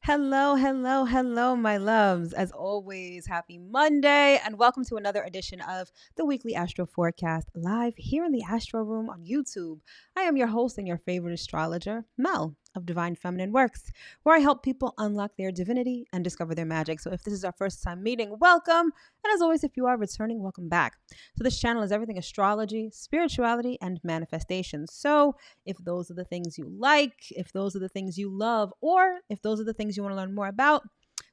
Hello, hello, hello, my loves. As always, happy Monday and welcome to another edition of the weekly Astro Forecast live here in the Astro Room on YouTube. I am your host and your favorite astrologer, Mel of Divine Feminine Works, where I help people unlock their divinity and discover their magic. So if this is our first time meeting, welcome. And as always, if you are returning, welcome back. So this channel is everything astrology, spirituality, and manifestation. So if those are the things you like, if those are the things you love, or if those are the things you want to learn more about,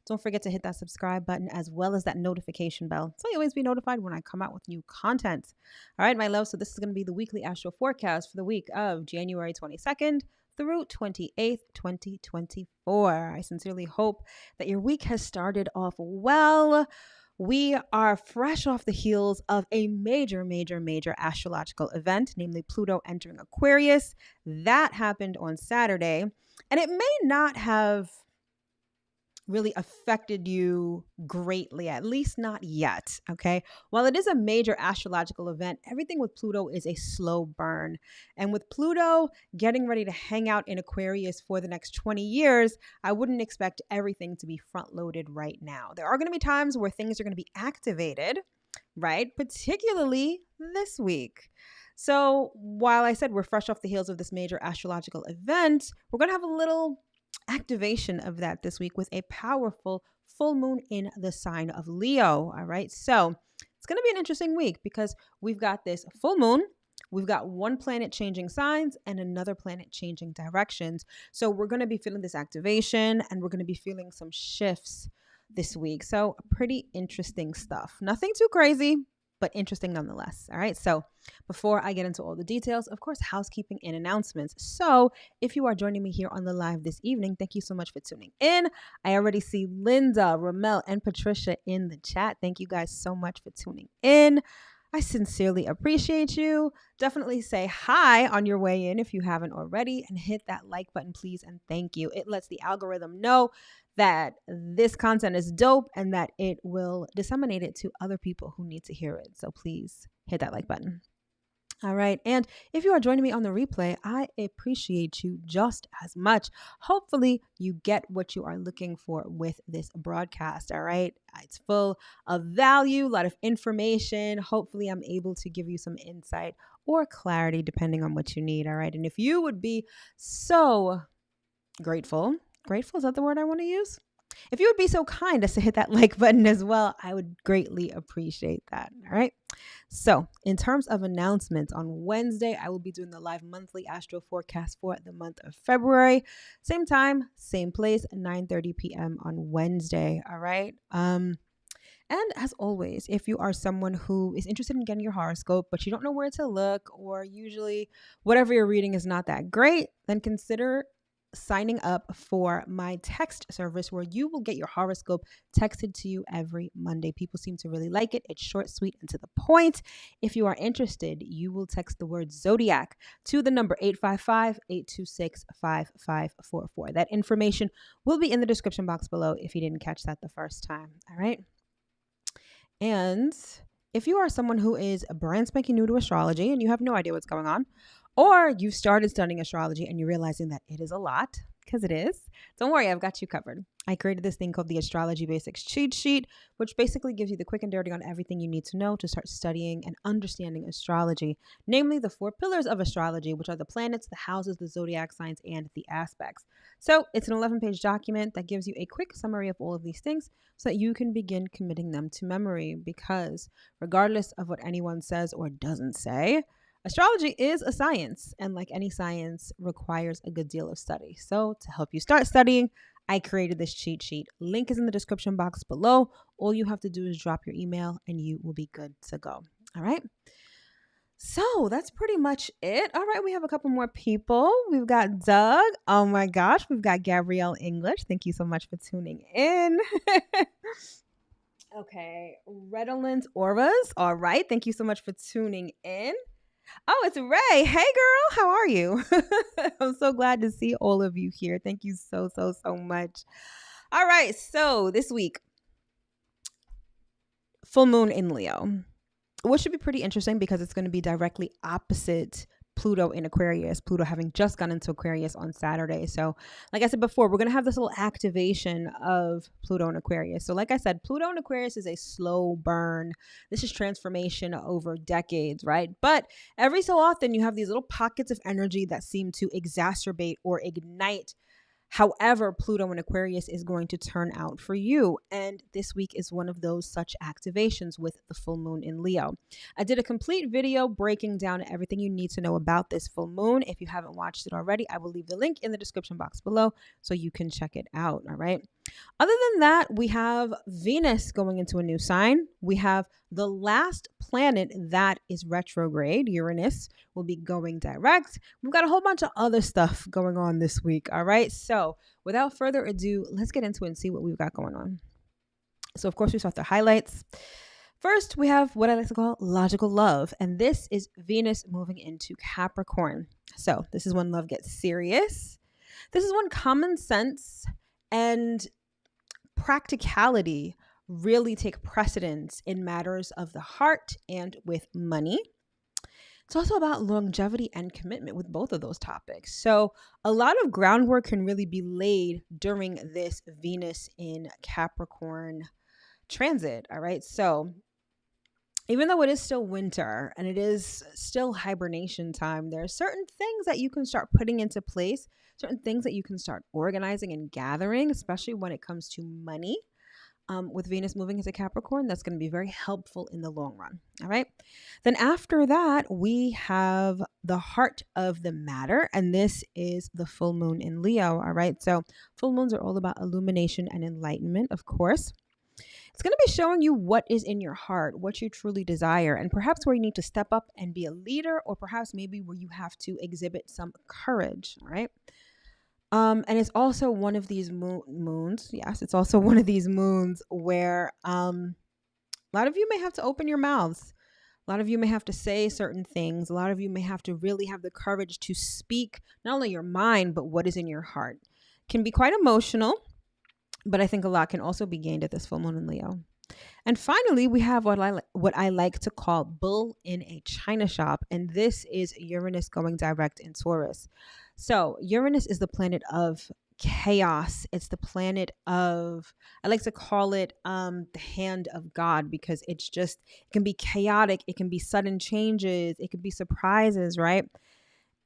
don't forget to hit that subscribe button as well as that notification bell so you always be notified when I come out with new content. All right, my love. So this is going to be the weekly astro forecast for the week of January 22nd through 28th, 2024. I sincerely hope that your week has started off well. We are fresh off the heels of a major astrological event, namely Pluto entering Aquarius. That happened on Saturday, and it may not have really affected you greatly, at least not yet, okay? While it is a major astrological event, everything with Pluto is a slow burn. And with Pluto getting ready to hang out in Aquarius for the next 20 years, I wouldn't expect everything to be front-loaded right now. There are going to be times where things are going to be activated, right? Particularly this week. So while I said we're fresh off the heels of this major astrological event, we're going to have a little activation of that this week with a powerful full moon in the sign of Leo. All right. So it's going to be an interesting week because we've got this full moon. We've got one planet changing signs and another planet changing directions. So we're going to be feeling this activation and we're going to be feeling some shifts this week. So pretty interesting stuff. Nothing too crazy, but interesting nonetheless. All right. So before I get into all the details, of course, housekeeping and announcements. So if you are joining me here on the live this evening, thank you so much for tuning in. I already see Linda, Ramel, and Patricia in the chat. Thank you guys so much for tuning in. I sincerely appreciate you. Definitely say hi on your way in if you haven't already and hit that like button, please. And thank you. It lets the algorithm know that this content is dope and that it will disseminate it to other people who need to hear it. So please hit that like button. All right. And if you are joining me on the replay, I appreciate you just as much. Hopefully you get what you are looking for with this broadcast. All right. It's full of value, a lot of information. Hopefully I'm able to give you some insight or clarity depending on what you need. All right. And if you would be so grateful, is that the word I want to use? If you would be so kind as to hit that like button as well, I would greatly appreciate that. All right. So in terms of announcements, on Wednesday, I will be doing the live monthly astro forecast for the month of February. Same time, same place, 9:30 p.m. on Wednesday. All right. And as always, if you are someone who is interested in getting your horoscope, but you don't know where to look, or usually whatever you're reading is not that great, then consider signing up for my text service where you will get your horoscope texted to you every Monday. People seem to really like it. It's short, sweet, and to the point. If you are interested, you will text the word ZODIAC to the number 855-826-5544. That information will be in the description box below if you didn't catch that the first time. All right. And if you are someone who is brand spanking new to astrology and you have no idea what's going on, or you've started studying astrology and you're realizing that it is a lot, because it is, don't worry, I've got you covered. I created this thing called the Astrology Basics Cheat Sheet, which basically gives you the quick and dirty on everything you need to know to start studying and understanding astrology, namely the 4 pillars of astrology, which are the planets, the houses, the zodiac signs, and the aspects. So it's an 11-page document that gives you a quick summary of all of these things so that you can begin committing them to memory, because regardless of what anyone says or doesn't say, astrology is a science, and like any science, requires a good deal of study. So to help you start studying, I created this cheat sheet. Link is in the description box below. All you have to do is drop your email and you will be good to go. All right. So that's pretty much it. All right. We have a couple more people. We've got Doug. Oh my gosh. We've got Gabrielle English. Thank you so much for tuning in. Okay. Redolent Auras. All right. Thank you so much for tuning in. Oh, it's Ray. Hey, girl. How are you? I'm so glad to see all of you here. Thank you so much. All right. So this week, full moon in Leo, which should be pretty interesting because it's going to be directly opposite Pluto in Aquarius, Pluto having just gone into Aquarius on Saturday. So like I said before, we're going to have this little activation of Pluto in Aquarius. So like I said, Pluto in Aquarius is a slow burn. This is transformation over decades, right? But every so often you have these little pockets of energy that seem to exacerbate or ignite however Pluto in Aquarius is going to turn out for you. And this week is one of those such activations with the full moon in Leo. I did a complete video breaking down everything you need to know about this full moon. If you haven't watched it already, I will leave the link in the description box below so you can check it out. All right. Other than that, we have Venus going into a new sign. We have the last planet that is retrograde, Uranus, will be going direct. We've got a whole bunch of other stuff going on this week. All right. So without further ado, let's get into it and see what we've got going on. So of course, we start the highlights. First, we have what I like to call logical love. And this is Venus moving into Capricorn. So this is when love gets serious. This is when common sense and practicality really take precedence in matters of the heart and with money. It's also about longevity and commitment with both of those topics. So a lot of groundwork can really be laid during this Venus in Capricorn transit. All right. So even though it is still winter and it is still hibernation time, there are certain things that you can start putting into place, certain things that you can start organizing and gathering, especially when it comes to money. With Venus moving into Capricorn, that's going to be very helpful in the long run. All right. Then after that, we have the heart of the matter, and this is the full moon in Leo. All right. So full moons are all about illumination and enlightenment, of course. It's going to be showing you what is in your heart, what you truly desire, and perhaps where you need to step up and be a leader, or perhaps maybe where you have to exhibit some courage. All right. And it's also one of these moons. Yes, it's also one of these moons where a lot of you may have to open your mouths. A lot of you may have to say certain things. A lot of you may have to really have the courage to speak not only your mind, but what is in your heart. It can be quite emotional, but I think a lot can also be gained at this full moon in Leo. And finally, we have what I like to call bull in a china shop. And this is Uranus going direct in Taurus. So Uranus is the planet of chaos. It's the planet of, I like to call it the hand of God, because it can be chaotic. It can be sudden changes. It can be surprises, right?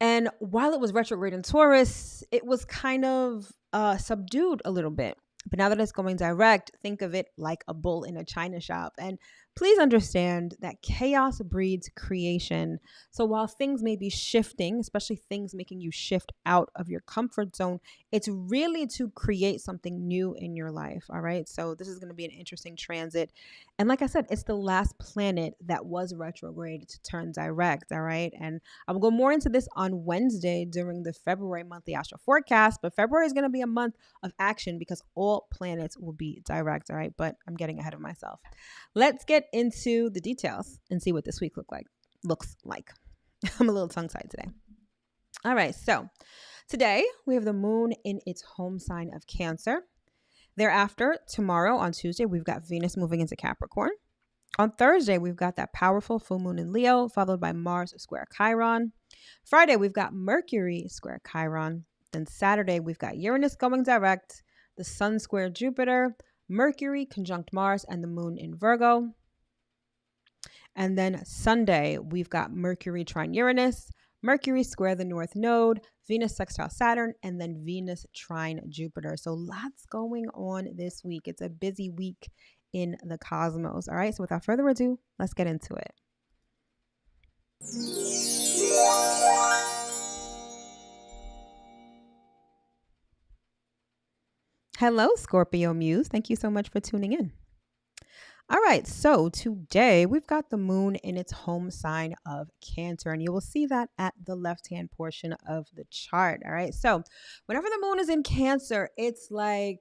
And while it was retrograde in Taurus, it was kind of subdued a little bit. But now that it's going direct, think of it like a bull in a china shop. And please understand that chaos breeds creation. So while things may be shifting, especially things making you shift out of your comfort zone, it's really to create something new in your life. All right. So this is going to be an interesting transit. And like I said, it's the last planet that was retrograde to turn direct. All right. And I will go more into this on Wednesday during the February monthly astro forecast. But February is going to be a month of action because all planets will be direct. All right. But I'm getting ahead of myself. Let's get into the details and see what this week looks like. I'm a little tongue-tied today. All right. So today we have the moon in its home sign of Cancer. Thereafter, tomorrow on Tuesday, we've got Venus moving into Capricorn. On Thursday, we've got that powerful full moon in Leo, followed by Mars square Chiron. Friday, we've got Mercury square Chiron. Then Saturday, we've got Uranus going direct, the Sun square Jupiter, Mercury conjunct Mars, and the moon in Virgo. And then Sunday, we've got Mercury trine Uranus, Mercury square the North Node, Venus sextile Saturn, and then Venus trine Jupiter. So lots going on this week. It's a busy week in the cosmos. All right. So without further ado, let's get into it. Hello, Scorpio Muse. Thank you so much for tuning in. All right, so today we've got the moon in its home sign of Cancer, and you will see that at the left-hand portion of the chart. All right, so whenever the moon is in Cancer, it's like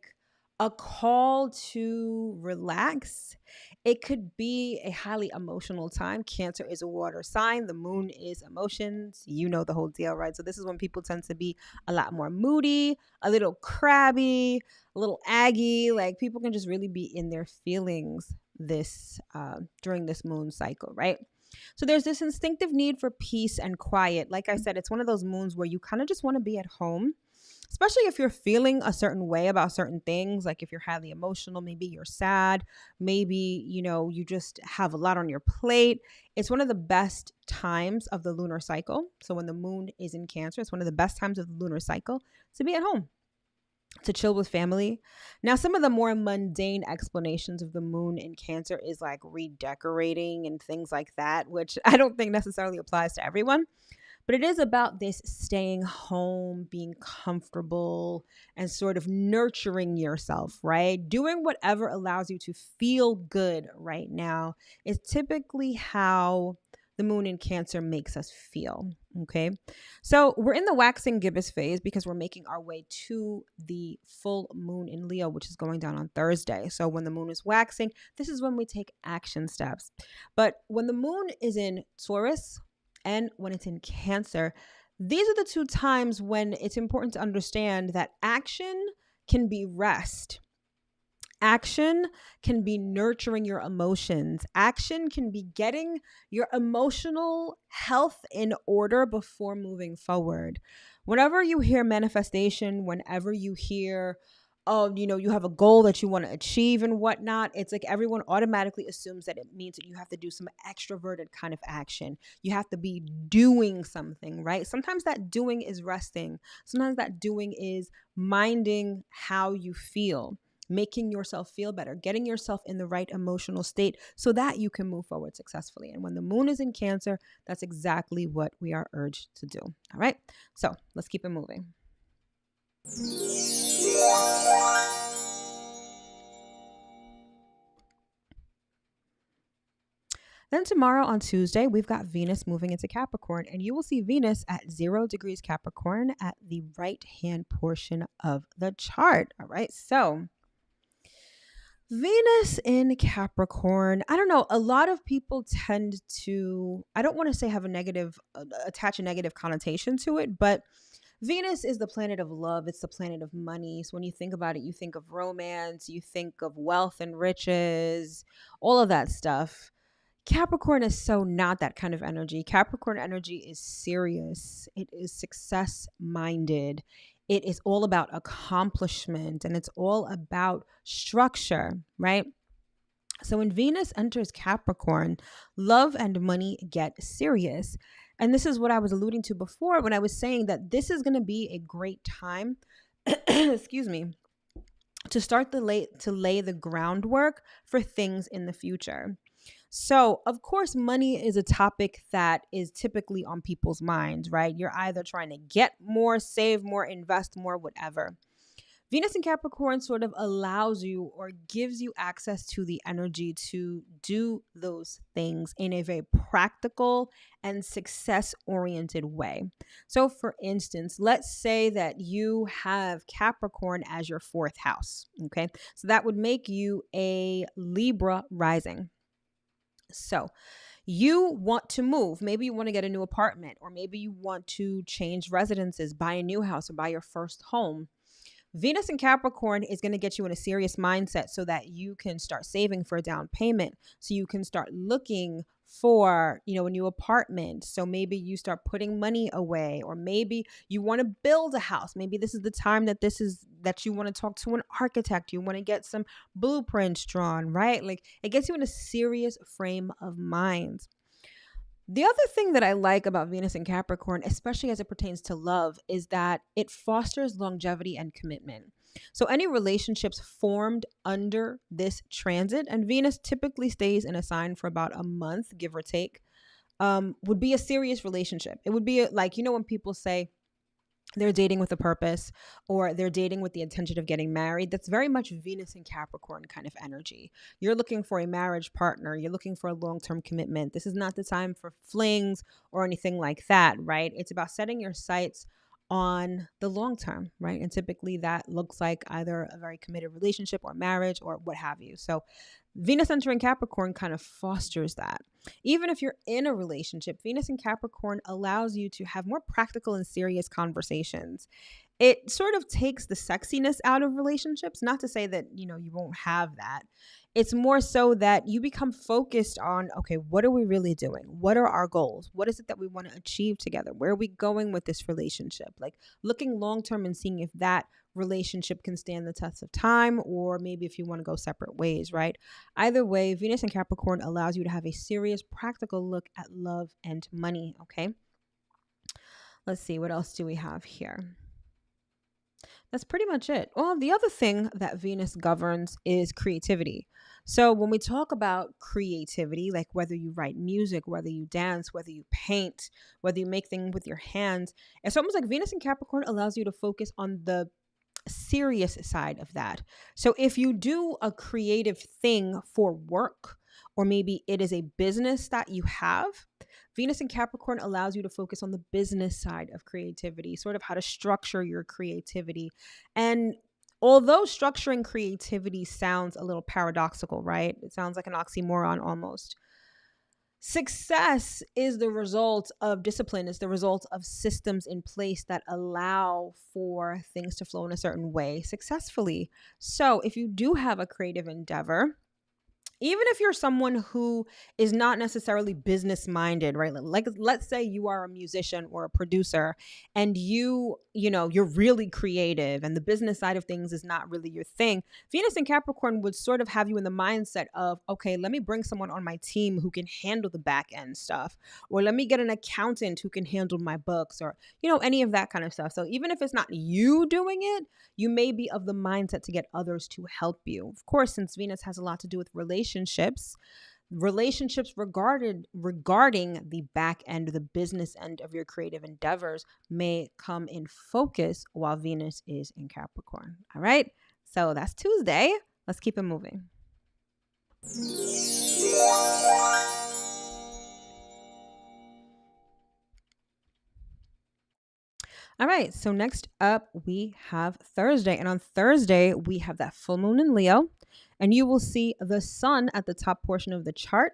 a call to relax. It could be a highly emotional time. Cancer is a water sign. The moon is emotions. You know the whole deal, right? So this is when people tend to be a lot more moody, a little crabby, a little aggy. Like people can just really be in their feelings during this moon cycle, right? So there's this instinctive need for peace and quiet. Like I said, it's one of those moons where you kind of just want to be at home, especially if you're feeling a certain way about certain things. Like if you're highly emotional, maybe you're sad, maybe, you just have a lot on your plate. It's one of the best times of the lunar cycle. So when the moon is in Cancer, it's one of the best times of the lunar cycle to be at home, to chill with family. Now, some of the more mundane explanations of the moon in Cancer is like redecorating and things like that, which I don't think necessarily applies to everyone. But it is about this staying home, being comfortable, and sort of nurturing yourself, right? Doing whatever allows you to feel good right now is typically how the moon in Cancer makes us feel. Okay. So we're in the waxing gibbous phase because we're making our way to the full moon in Leo, which is going down on Thursday. So when the moon is waxing, this is when we take action steps. But when the moon is in Taurus and when it's in Cancer, these are the two times when it's important to understand that action can be rest. Action can be nurturing your emotions. Action can be getting your emotional health in order before moving forward. Whenever you hear manifestation, whenever you hear, you have a goal that you want to achieve and whatnot, it's like everyone automatically assumes that it means that you have to do some extroverted kind of action. You have to be doing something, right? Sometimes that doing is resting. Sometimes that doing is minding how you feel, making yourself feel better, getting yourself in the right emotional state so that you can move forward successfully. And when the moon is in Cancer, that's exactly what we are urged to do. All right. So let's keep it moving. Then tomorrow on Tuesday, we've got Venus moving into Capricorn, and you will see Venus at 0 degrees Capricorn at the right-hand portion of the chart. All right. So Venus in Capricorn, I don't know, a lot of people tend to, I don't want to say have a negative, attach a negative connotation to it, but Venus is the planet of love. It's the planet of money. So when you think about it, you think of romance, you think of wealth and riches, all of that stuff. Capricorn is so not that kind of energy. Capricorn energy is serious. It is success minded. It is all about accomplishment and it's all about structure, right? So when Venus enters Capricorn, love and money get serious. And this is what I was alluding to before when I was saying that this is going to be a great time, excuse me, to start to lay the groundwork for things in the future. So, of course, money is a topic that is typically on people's minds, right? You're either trying to get more, save more, invest more, whatever. Venus in Capricorn sort of allows you or gives you access to the energy to do those things in a very practical and success-oriented way. So, for instance, let's say that you have Capricorn as your fourth house, okay? So that would make you a Libra rising. So you want to move. Maybe you want to get a new apartment, or maybe you want to change residences, buy a new house, or buy your first home. Venus in Capricorn is going to get you in a serious mindset so that you can start saving for a down payment. So you can start looking for, a new apartment. So maybe you start putting money away, or maybe you want to build a house. Maybe this is the time that you want to talk to an architect. You want to get some blueprints drawn, right? Like it gets you in a serious frame of mind. The other thing that I like about Venus in Capricorn, especially as it pertains to love, is that it fosters longevity and commitment. So any relationships formed under this transit, and Venus typically stays in a sign for about a month, give or take, would be a serious relationship. It would be like, when people say they're dating with a purpose or they're dating with the intention of getting married, that's very much Venus and Capricorn kind of energy. You're looking for a marriage partner. You're looking for a long-term commitment. This is not the time for flings or anything like that, right? It's about setting your sights on the long term, right? And typically that looks like either a very committed relationship or marriage or what have you. So Venus entering Capricorn kind of fosters that. Even if you're in a relationship, Venus in Capricorn allows you to have more practical and serious conversations. it sort of takes the sexiness out of relationships. Not to say that, you won't have that. It's more so that you become focused on, okay, what are we really doing? What are our goals? What is it that we want to achieve together? Where are we going with this relationship? Like looking long term and seeing if that relationship can stand the test of time, or maybe if you want to go separate ways, right? Either way, Venus in Capricorn allows you to have a serious, practical look at love and money, okay? Let's see, what else do we have here? That's pretty much it. Well, the other thing that Venus governs is creativity. So when we talk about creativity, like whether you write music, whether you dance, whether you paint, whether you make things with your hands, it's almost like Venus in Capricorn allows you to focus on the serious side of that. So if you do a creative thing for work, or maybe it is a business that you have, Venus in Capricorn allows you to focus on the business side of creativity, sort of how to structure your creativity. And although structuring creativity sounds a little paradoxical, right? It sounds like an oxymoron almost. Success is the result of discipline, is the result of systems in place that allow for things to flow in a certain way successfully. So if you do have a creative endeavor, even if you're someone who is not necessarily business minded, right? Like let's say you are a musician or a producer and you're really creative and the business side of things is not really your thing. Venus in Capricorn would sort of have you in the mindset of, okay, let me bring someone on my team who can handle the back end stuff, or let me get an accountant who can handle my books, or, any of that kind of stuff. So even if it's not you doing it, you may be of the mindset to get others to help you. Of course, since Venus has a lot to do with relationships regarding the back end, the business end of your creative endeavors may come in focus while Venus is in Capricorn. All right. So that's Tuesday. Let's keep it moving. All right, so next up we have Thursday. And on Thursday, we have that full moon in Leo. And you will see the sun at the top portion of the chart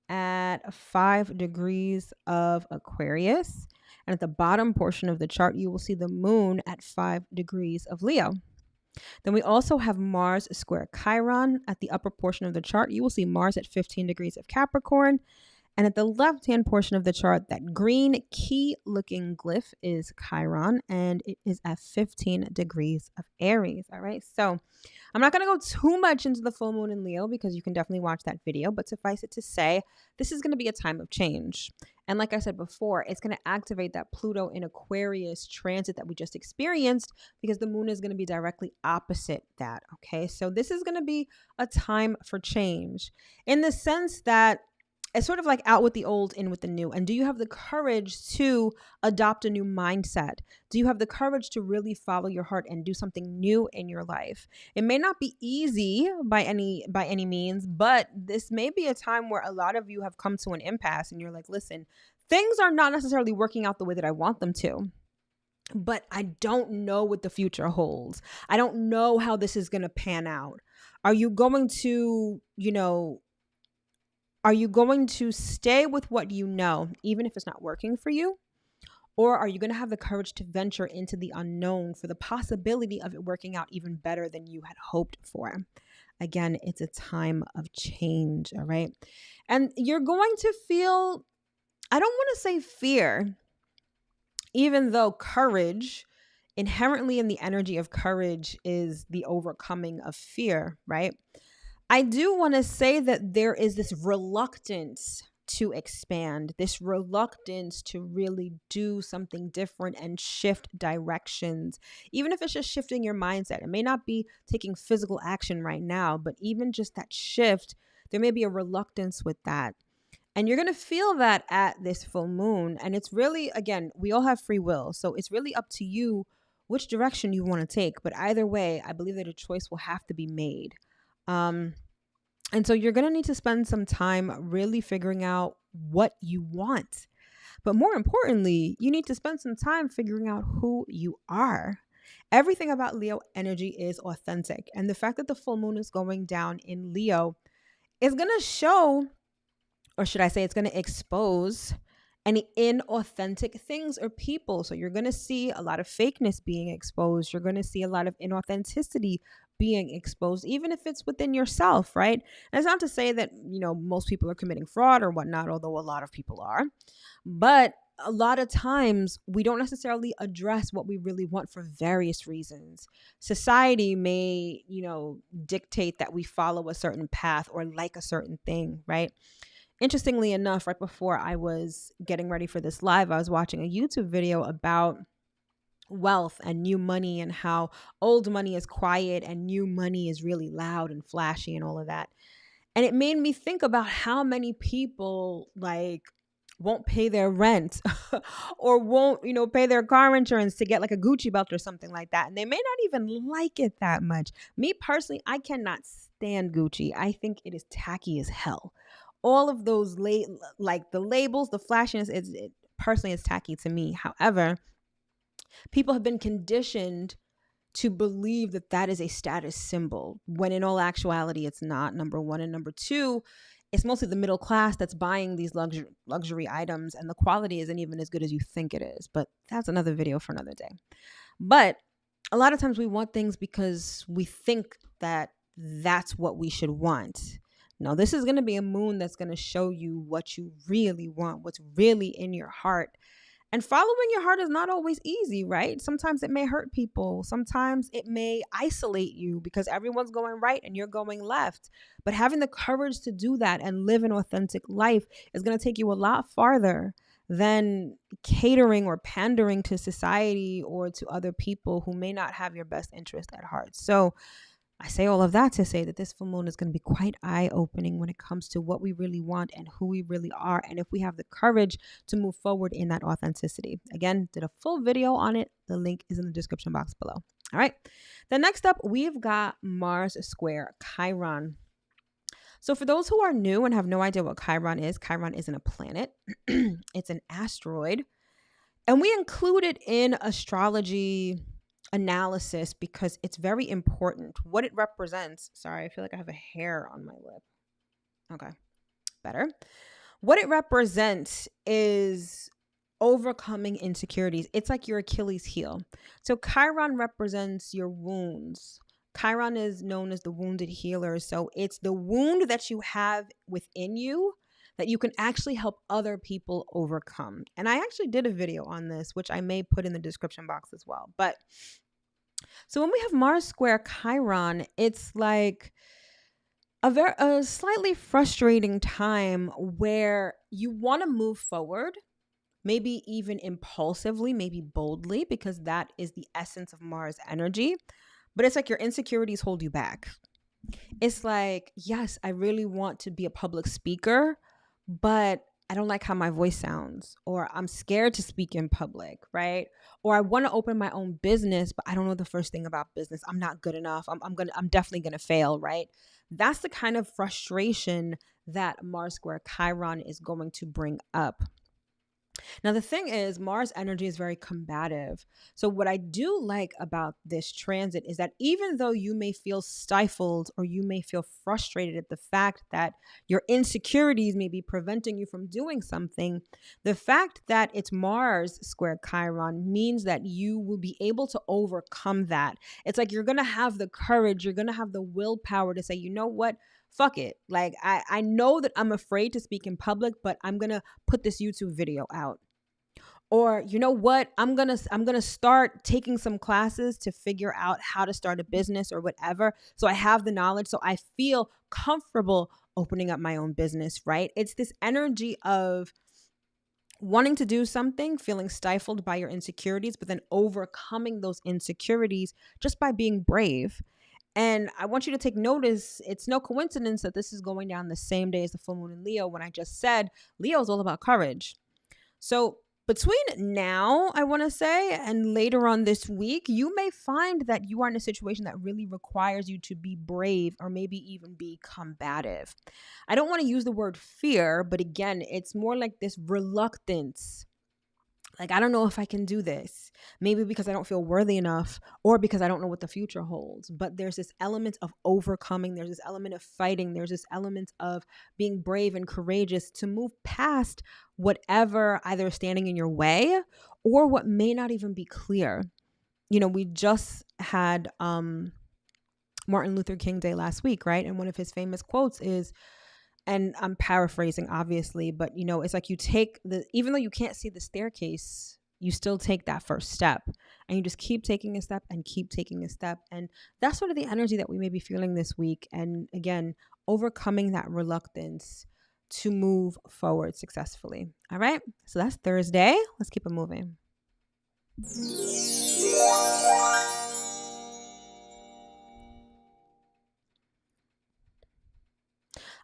at 5 degrees of Aquarius. And at the bottom portion of the chart, you will see the moon at 5 degrees of Leo. Then we also have Mars square Chiron. At the upper portion of the chart, you will see Mars at 15 degrees of Capricorn. And at the left-hand portion of the chart, that green key-looking glyph is Chiron, and it is at 15 degrees of Aries. All right, so I'm not going to go too much into the full moon in Leo because you can definitely watch that video, but suffice it to say, this is going to be a time of change. And like I said before, it's going to activate that Pluto in Aquarius transit that we just experienced because the moon is going to be directly opposite that, okay? So this is going to be a time for change in the sense that it's sort of like out with the old, in with the new. And do you have the courage to adopt a new mindset? Do you have the courage to really follow your heart and do something new in your life? It may not be easy by any means, but this may be a time where a lot of you have come to an impasse and you're like, listen, things are not necessarily working out the way that I want them to, but I don't know what the future holds. I don't know how this is going to pan out. Are you going to, Are you going to stay with what you know, even if it's not working for you? Or are you going to have the courage to venture into the unknown for the possibility of it working out even better than you had hoped for? Again, it's a time of change, all right? And you're going to feel, I don't want to say fear, even though courage, inherently in the energy of courage, is the overcoming of fear, right? I do want to say that there is this reluctance to expand, this reluctance to really do something different and shift directions. Even if it's just shifting your mindset, it may not be taking physical action right now, but even just that shift, there may be a reluctance with that. And you're going to feel that at this full moon. And it's really, again, we all have free will. So it's really up to you which direction you want to take. But either way, I believe that a choice will have to be made. And so you're going to need to spend some time really figuring out what you want. But more importantly, you need to spend some time figuring out who you are. Everything about Leo energy is authentic. And the fact that the full moon is going down in Leo is going to show, or should I say it's going to expose any inauthentic things or people. So you're going to see a lot of fakeness being exposed. You're going to see a lot of inauthenticity being exposed, even if it's within yourself, right? And it's not to say that, most people are committing fraud or whatnot, although a lot of people are. But a lot of times we don't necessarily address what we really want for various reasons. Society may, dictate that we follow a certain path or like a certain thing, right? Interestingly enough, right before I was getting ready for this live, I was watching a YouTube video about wealth and new money and how old money is quiet and new money is really loud and flashy and all of that. And it made me think about how many people won't pay their rent or won't, pay their car insurance to get like a Gucci belt or something like that. And they may not even like it that much. Me personally, I cannot stand Gucci. I think it is tacky as hell. All of those like the labels, the flashiness, it personally is tacky to me. However, people have been conditioned to believe that that is a status symbol, when in all actuality, it's not, number one. And number two, it's mostly the middle class that's buying these luxury items, and the quality isn't even as good as you think it is. But that's another video for another day. But a lot of times we want things because we think that that's what we should want. No, this is going to be a moon that's going to show you what you really want, what's really in your heart. And following your heart is not always easy, right? Sometimes it may hurt people. Sometimes it may isolate you because everyone's going right and you're going left. But having the courage to do that and live an authentic life is going to take you a lot farther than catering or pandering to society or to other people who may not have your best interest at heart. So I say all of that to say that this full moon is going to be quite eye-opening when it comes to what we really want and who we really are, and if we have the courage to move forward in that authenticity. Again, did a full video on it. The link is in the description box below. All right. Then next up, we've got Mars square Chiron. So for those who are new and have no idea what Chiron isn't a planet. It's an asteroid. And we include it in astrology analysis because it's very important. What it represents. Sorry, I feel like I have a hair on my lip. Okay, better. What it represents is overcoming insecurities. It's like your Achilles heel. So Chiron represents your wounds. Chiron is known as the wounded healer. So it's the wound that you have within you that you can actually help other people overcome. And I actually did a video on this, which I may put in the description box as well. But so when we have Mars square Chiron, it's like a slightly frustrating time where you want to move forward, maybe even impulsively, maybe boldly, because that is the essence of Mars energy. But it's like your insecurities hold you back. It's like, yes, I really want to be a public speaker, but I don't like how my voice sounds, or I'm scared to speak in public, right? Or I want to open my own business, but I don't know the first thing about business. I'm not good enough. I'm definitely going to fail, right? That's the kind of frustration that Mars square Chiron is going to bring up. Now, the thing is, Mars energy is very combative. So what I do like about this transit is that even though you may feel stifled or you may feel frustrated at the fact that your insecurities may be preventing you from doing something, the fact that it's Mars square Chiron means that you will be able to overcome that. It's like you're going to have the courage, you're going to have the willpower to say, you know what? Fuck it. Like, I know that I'm afraid to speak in public, but I'm going to put this YouTube video out. Or, you know what? I'm going to start taking some classes to figure out how to start a business or whatever. So I have the knowledge. So I feel comfortable opening up my own business, right? It's this energy of wanting to do something, feeling stifled by your insecurities, but then overcoming those insecurities just by being brave. And I want you to take notice, it's no coincidence that this is going down the same day as the full moon in Leo, when I just said Leo is all about courage. So between now, I want to say, and later on this week, you may find that you are in a situation that really requires you to be brave or maybe even be combative. I don't want to use the word fear, but again, it's more like this reluctance Like, I don't know if I can do this. Maybe because I don't feel worthy enough, or because I don't know what the future holds. But there's this element of overcoming. There's this element of fighting. There's this element of being brave and courageous to move past whatever either is standing in your way or what may not even be clear. You know, we just had Martin Luther King Day last week, right? And one of his famous quotes is, and I'm paraphrasing obviously, but you know, it's like even though you can't see the staircase, you still take that first step, and you just keep taking a step and keep taking a step. And that's sort of the energy that we may be feeling this week. And again, overcoming that reluctance to move forward successfully. All right. So that's Thursday. Let's keep it moving.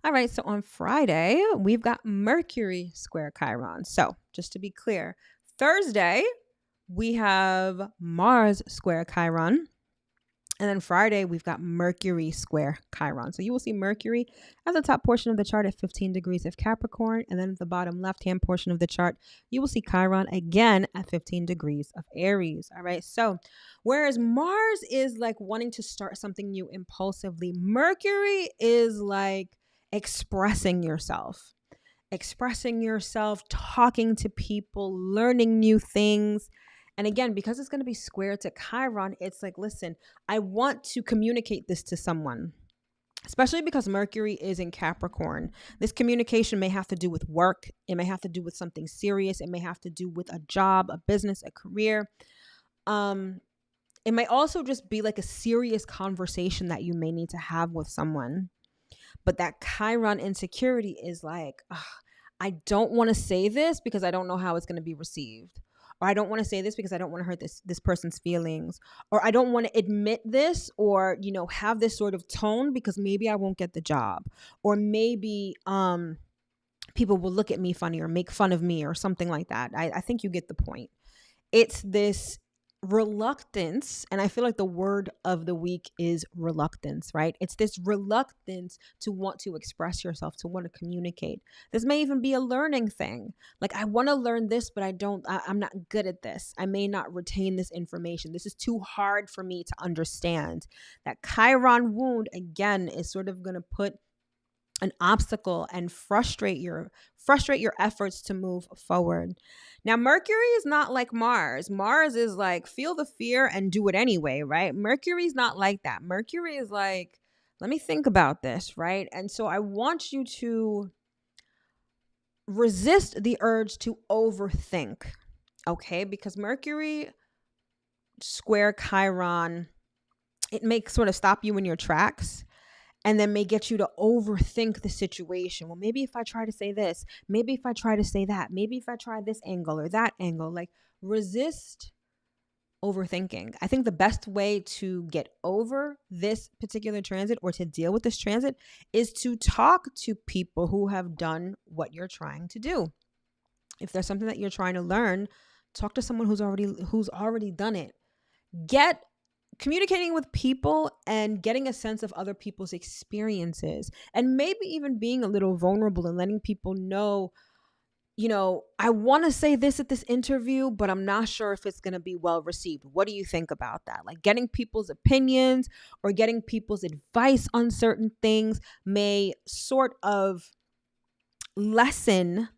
All right, so on Friday, we've got Mercury square Chiron. So just to be clear, Thursday, we have Mars square Chiron. And then Friday, we've got Mercury square Chiron. So you will see Mercury at the top portion of the chart at 15 degrees of Capricorn. And then at the bottom left-hand portion of the chart, you will see Chiron again at 15 degrees of Aries. All right. So whereas Mars is like wanting to start something new impulsively, Mercury is like expressing yourself, talking to people, learning new things. And again, because it's going to be square to Chiron, it's like, listen, I want to communicate this to someone, especially because Mercury is in Capricorn. This communication may have to do with work. It may have to do with something serious. It may have to do with a job, a business, a career. It may also just be like a serious conversation that you may need to have with someone. But that Chiron insecurity is like, I don't want to say this because I don't know how it's going to be received. Or I don't want to say this because I don't want to hurt this person's feelings. Or I don't want to admit this or, you know, have this sort of tone because maybe I won't get the job. Or maybe people will look at me funny or make fun of me or something like that. I think you get the point. It's this reluctance, and I feel like the word of the week is reluctance, right? It's this reluctance to want to express yourself, to want to communicate. This may even be a learning thing. Like, I want to learn this, but I'm not good at this. I may not retain this information. This is too hard for me to understand. That Chiron wound, again, is sort of going to put an obstacle and frustrate your efforts to move forward. Now, Mercury is not like Mars. Mars is like, feel the fear and do it anyway, right? Mercury's not like that. Mercury is like, let me think about this, right? And so I want you to resist the urge to overthink, okay? Because Mercury square Chiron, it may sort of stop you in your tracks. And then may get you to overthink the situation. Well, maybe if I try to say this, maybe if I try to say that, maybe if I try this angle or that angle, like, resist overthinking. I think the best way to get over this particular transit or to deal with this transit is to talk to people who have done what you're trying to do. If there's something that you're trying to learn, talk to someone who's already done it. Communicating with people and getting a sense of other people's experiences, and maybe even being a little vulnerable and letting people know, you know, I want to say this at this interview, but I'm not sure if it's going to be well received. What do you think about that? Like, getting people's opinions or getting people's advice on certain things may sort of lessen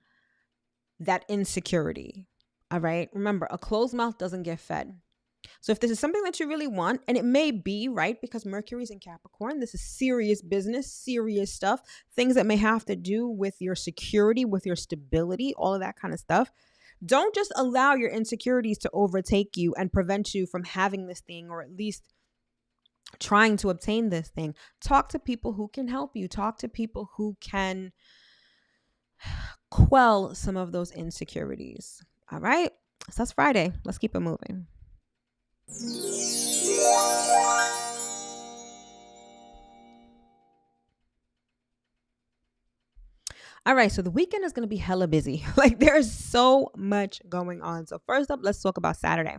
that insecurity. All right. Remember, a closed mouth doesn't get fed. So if this is something that you really want, and it may be, right, because Mercury's in Capricorn, this is serious business, serious stuff, things that may have to do with your security, with your stability, all of that kind of stuff. Don't just allow your insecurities to overtake you and prevent you from having this thing, or at least trying to obtain this thing. Talk to people who can help you. Talk to people who can quell some of those insecurities. All right. So that's Friday. Let's keep it moving. All right, so the weekend is going to be hella busy. Like, there's so much going on. So first up, let's talk about Saturday.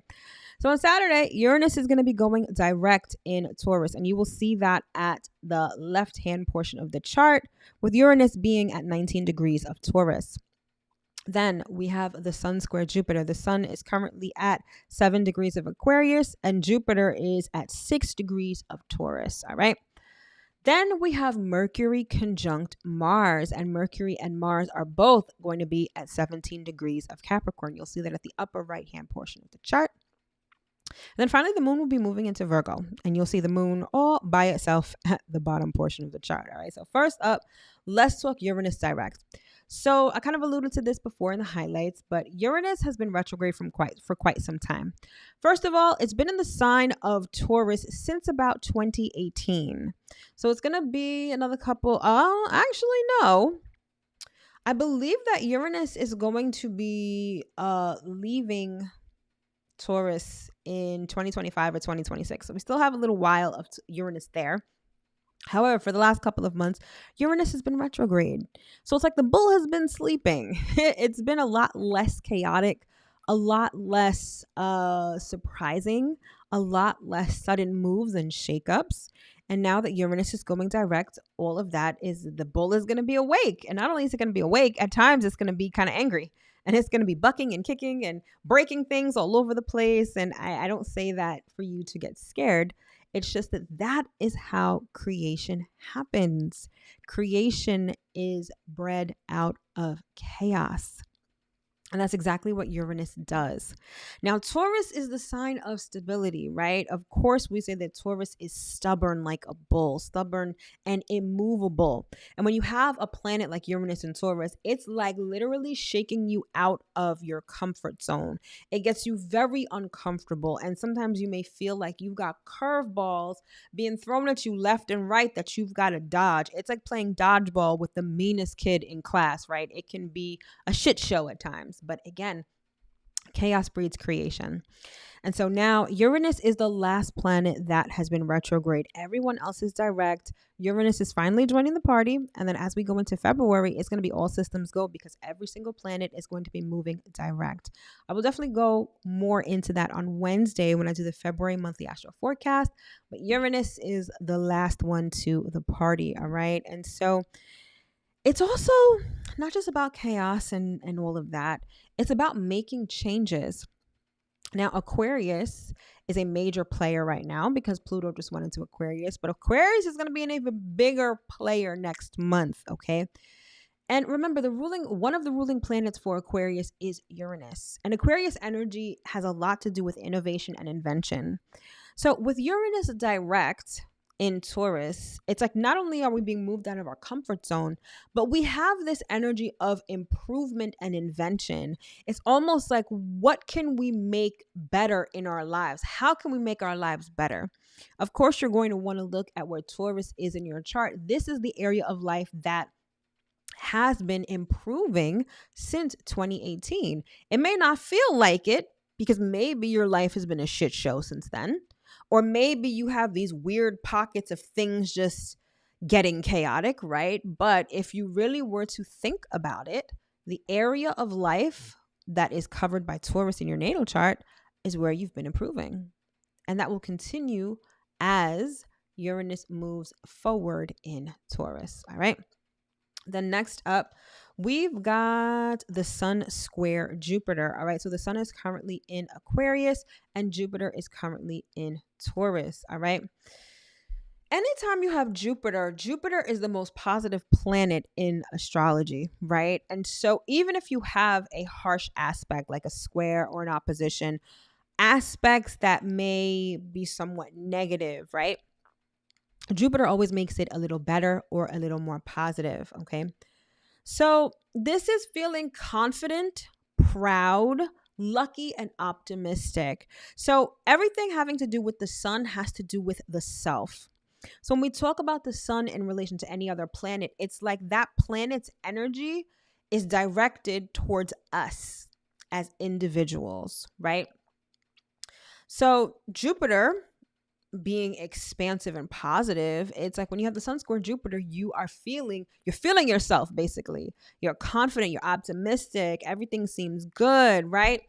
So on Saturday, Uranus is going to be going direct in Taurus, and you will see that at the left-hand portion of the chart, with Uranus being at 19 degrees of Taurus. Then we have the sun square Jupiter. The sun is currently at 7 degrees of Aquarius and Jupiter is at 6 degrees of Taurus. All right. Then we have Mercury conjunct Mars, and Mercury and Mars are both going to be at 17 degrees of Capricorn. You'll see that at the upper right-hand portion of the chart. And then finally, the moon will be moving into Virgo, and you'll see the moon all by itself at the bottom portion of the chart. All right. So first up, let's talk Uranus direct. So I kind of alluded to this before in the highlights, but Uranus has been retrograde for quite some time. First of all, it's been in the sign of Taurus since about 2018. So it's going to be another couple. Actually, no. I believe that Uranus is going to be leaving Taurus in 2025 or 2026. So we still have a little while of Uranus there. However, for the last couple of months, Uranus has been retrograde. So it's like the bull has been sleeping. It's been a lot less chaotic, a lot less surprising, a lot less sudden moves and shakeups. And now that Uranus is going direct, all of that is the bull is going to be awake. And not only is it going to be awake, at times it's going to be kind of angry. And it's going to be bucking and kicking and breaking things all over the place. And I don't say that for you to get scared. It's just that is how creation happens. Creation is bred out of chaos. And that's exactly what Uranus does. Now, Taurus is the sign of stability, right? Of course, we say that Taurus is stubborn like a bull, stubborn and immovable. And when you have a planet like Uranus and Taurus, it's like literally shaking you out of your comfort zone. It gets you very uncomfortable. And sometimes you may feel like you've got curveballs being thrown at you left and right that you've got to dodge. It's like playing dodgeball with the meanest kid in class, right? It can be a shit show at times. But again, chaos breeds creation. And so now Uranus is the last planet that has been retrograde. Everyone else is direct. Uranus is finally joining the party. And then as we go into February, it's going to be all systems go because every single planet is going to be moving direct. I will definitely go more into that on Wednesday when I do the February monthly astro forecast. But Uranus is the last one to the party. All right. And so it's also not just about chaos and all of that. It's about making changes. Now, Aquarius is a major player right now because Pluto just went into Aquarius, but Aquarius is going to be an even bigger player next month, okay? And remember, one of the ruling planets for Aquarius is Uranus. And Aquarius energy has a lot to do with innovation and invention. So with Uranus direct in Taurus, it's like not only are we being moved out of our comfort zone, but we have this energy of improvement and invention. It's almost like, what can we make better in our lives? How can we make our lives better? Of course, you're going to want to look at where Taurus is in your chart. This is the area of life that has been improving since 2018. It may not feel like it because maybe your life has been a shit show since then. Or maybe you have these weird pockets of things just getting chaotic, right? But if you really were to think about it, the area of life that is covered by Taurus in your natal chart is where you've been improving. And that will continue as Uranus moves forward in Taurus, all right? Then next up, we've got the sun square Jupiter. All right. So the sun is currently in Aquarius and Jupiter is currently in Taurus. All right. Anytime you have Jupiter is the most positive planet in astrology, right? And so even if you have a harsh aspect like a square or an opposition, aspects that may be somewhat negative, right? Jupiter always makes it a little better or a little more positive, okay? So this is feeling confident, proud, lucky, and optimistic. So everything having to do with the sun has to do with the self. So when we talk about the sun in relation to any other planet, it's like that planet's energy is directed towards us as individuals, right? So Jupiter being expansive and positive, it's like when you have the sun square Jupiter, you're feeling yourself basically. You're confident, you're optimistic, everything seems good, right?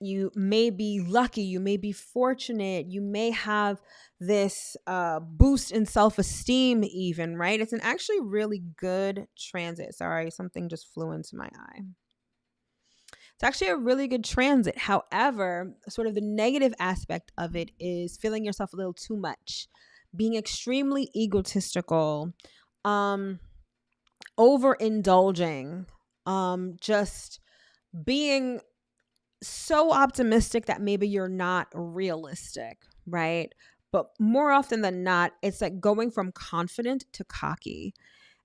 You may be lucky, you may be fortunate, you may have this boost in self-esteem even, right? It's an actually really good transit. Sorry, something just flew into my eye. It's actually a really good transit. However, sort of the negative aspect of it is feeling yourself a little too much, being extremely egotistical, overindulging, just being so optimistic that maybe you're not realistic, right? But more often than not, it's like going from confident to cocky.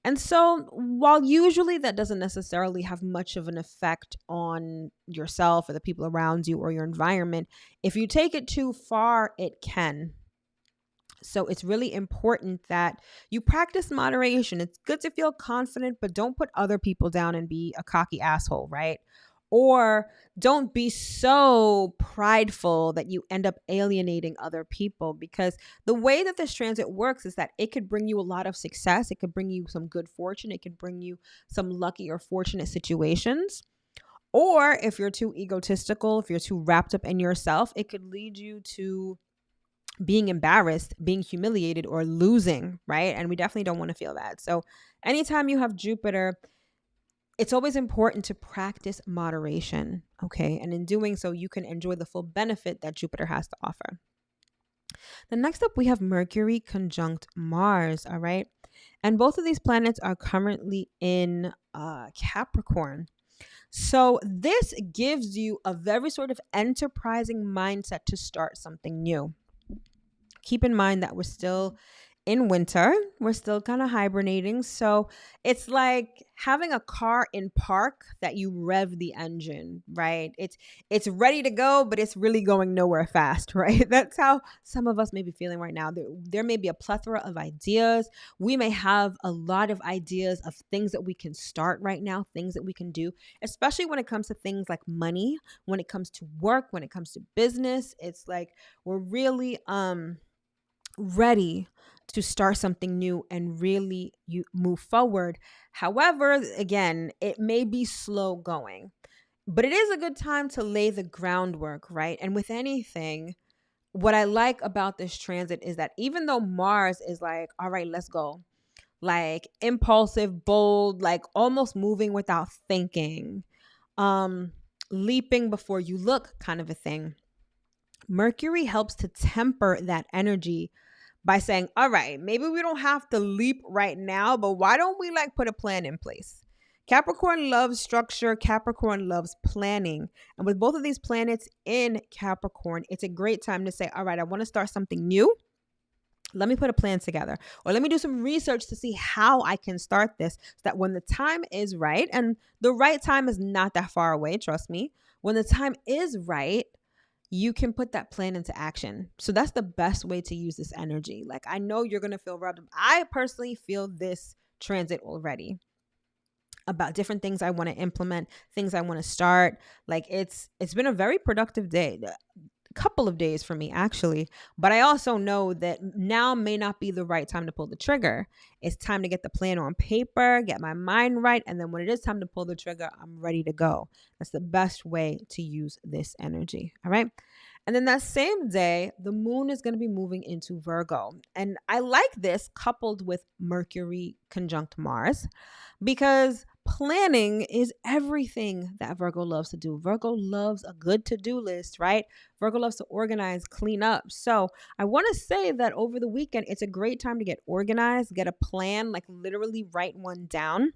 And so, while usually that doesn't necessarily have much of an effect on yourself or the people around you or your environment, if you take it too far, it can. So it's really important that you practice moderation. It's good to feel confident, but don't put other people down and be a cocky asshole, right? Or don't be so prideful that you end up alienating other people, because the way that this transit works is that it could bring you a lot of success. It could bring you some good fortune. It could bring you some lucky or fortunate situations. Or if you're too egotistical, if you're too wrapped up in yourself, it could lead you to being embarrassed, being humiliated, or losing, right? And we definitely don't want to feel that. So anytime you have Jupiter, it's always important to practice moderation, okay? And in doing so, you can enjoy the full benefit that Jupiter has to offer. Then next up, we have Mercury conjunct Mars, all right? And both of these planets are currently in Capricorn. So this gives you a very sort of enterprising mindset to start something new. Keep in mind that we're still in winter. We're still kind of hibernating. So it's like having a car in park that you rev the engine, right? It's ready to go, but it's really going nowhere fast, right? That's how some of us may be feeling right now. There may be a plethora of ideas. We may have a lot of ideas of things that we can start right now, things that we can do, especially when it comes to things like money, when it comes to work, when it comes to business. It's like we're really ready to start something new and really you move forward. However, again, it may be slow going, but it is a good time to lay the groundwork, right? And with anything, what I like about this transit is that even though Mars is like, all right, let's go, like impulsive, bold, like almost moving without thinking, leaping before you look kind of a thing. Mercury helps to temper that energy by saying, all right, maybe we don't have to leap right now, but why don't we like put a plan in place? Capricorn loves structure. Capricorn loves planning. And with both of these planets in Capricorn, it's a great time to say, all right, I want to start something new. Let me put a plan together, or let me do some research to see how I can start this so that when the time is right, and the right time is not that far away, trust me, when the time is right, you can put that plan into action. So that's the best way to use this energy. Like, I know you're going to feel rubbed up. I personally feel this transit already about different things I want to implement, things I want to start. Like it's been a very productive day. Couple of days for me actually, but I also know that now may not be the right time to pull the trigger. It's time to get the plan on paper, get my mind right, and then when it is time to pull the trigger, I'm ready to go. That's the best way to use this energy. All right. And then that same day, the moon is going to be moving into Virgo. And I like this coupled with Mercury conjunct Mars, because planning is everything that Virgo loves to do. Virgo loves a good to-do list, right? Virgo loves to organize, clean up. So I want to say that over the weekend, it's a great time to get organized, get a plan, like literally write one down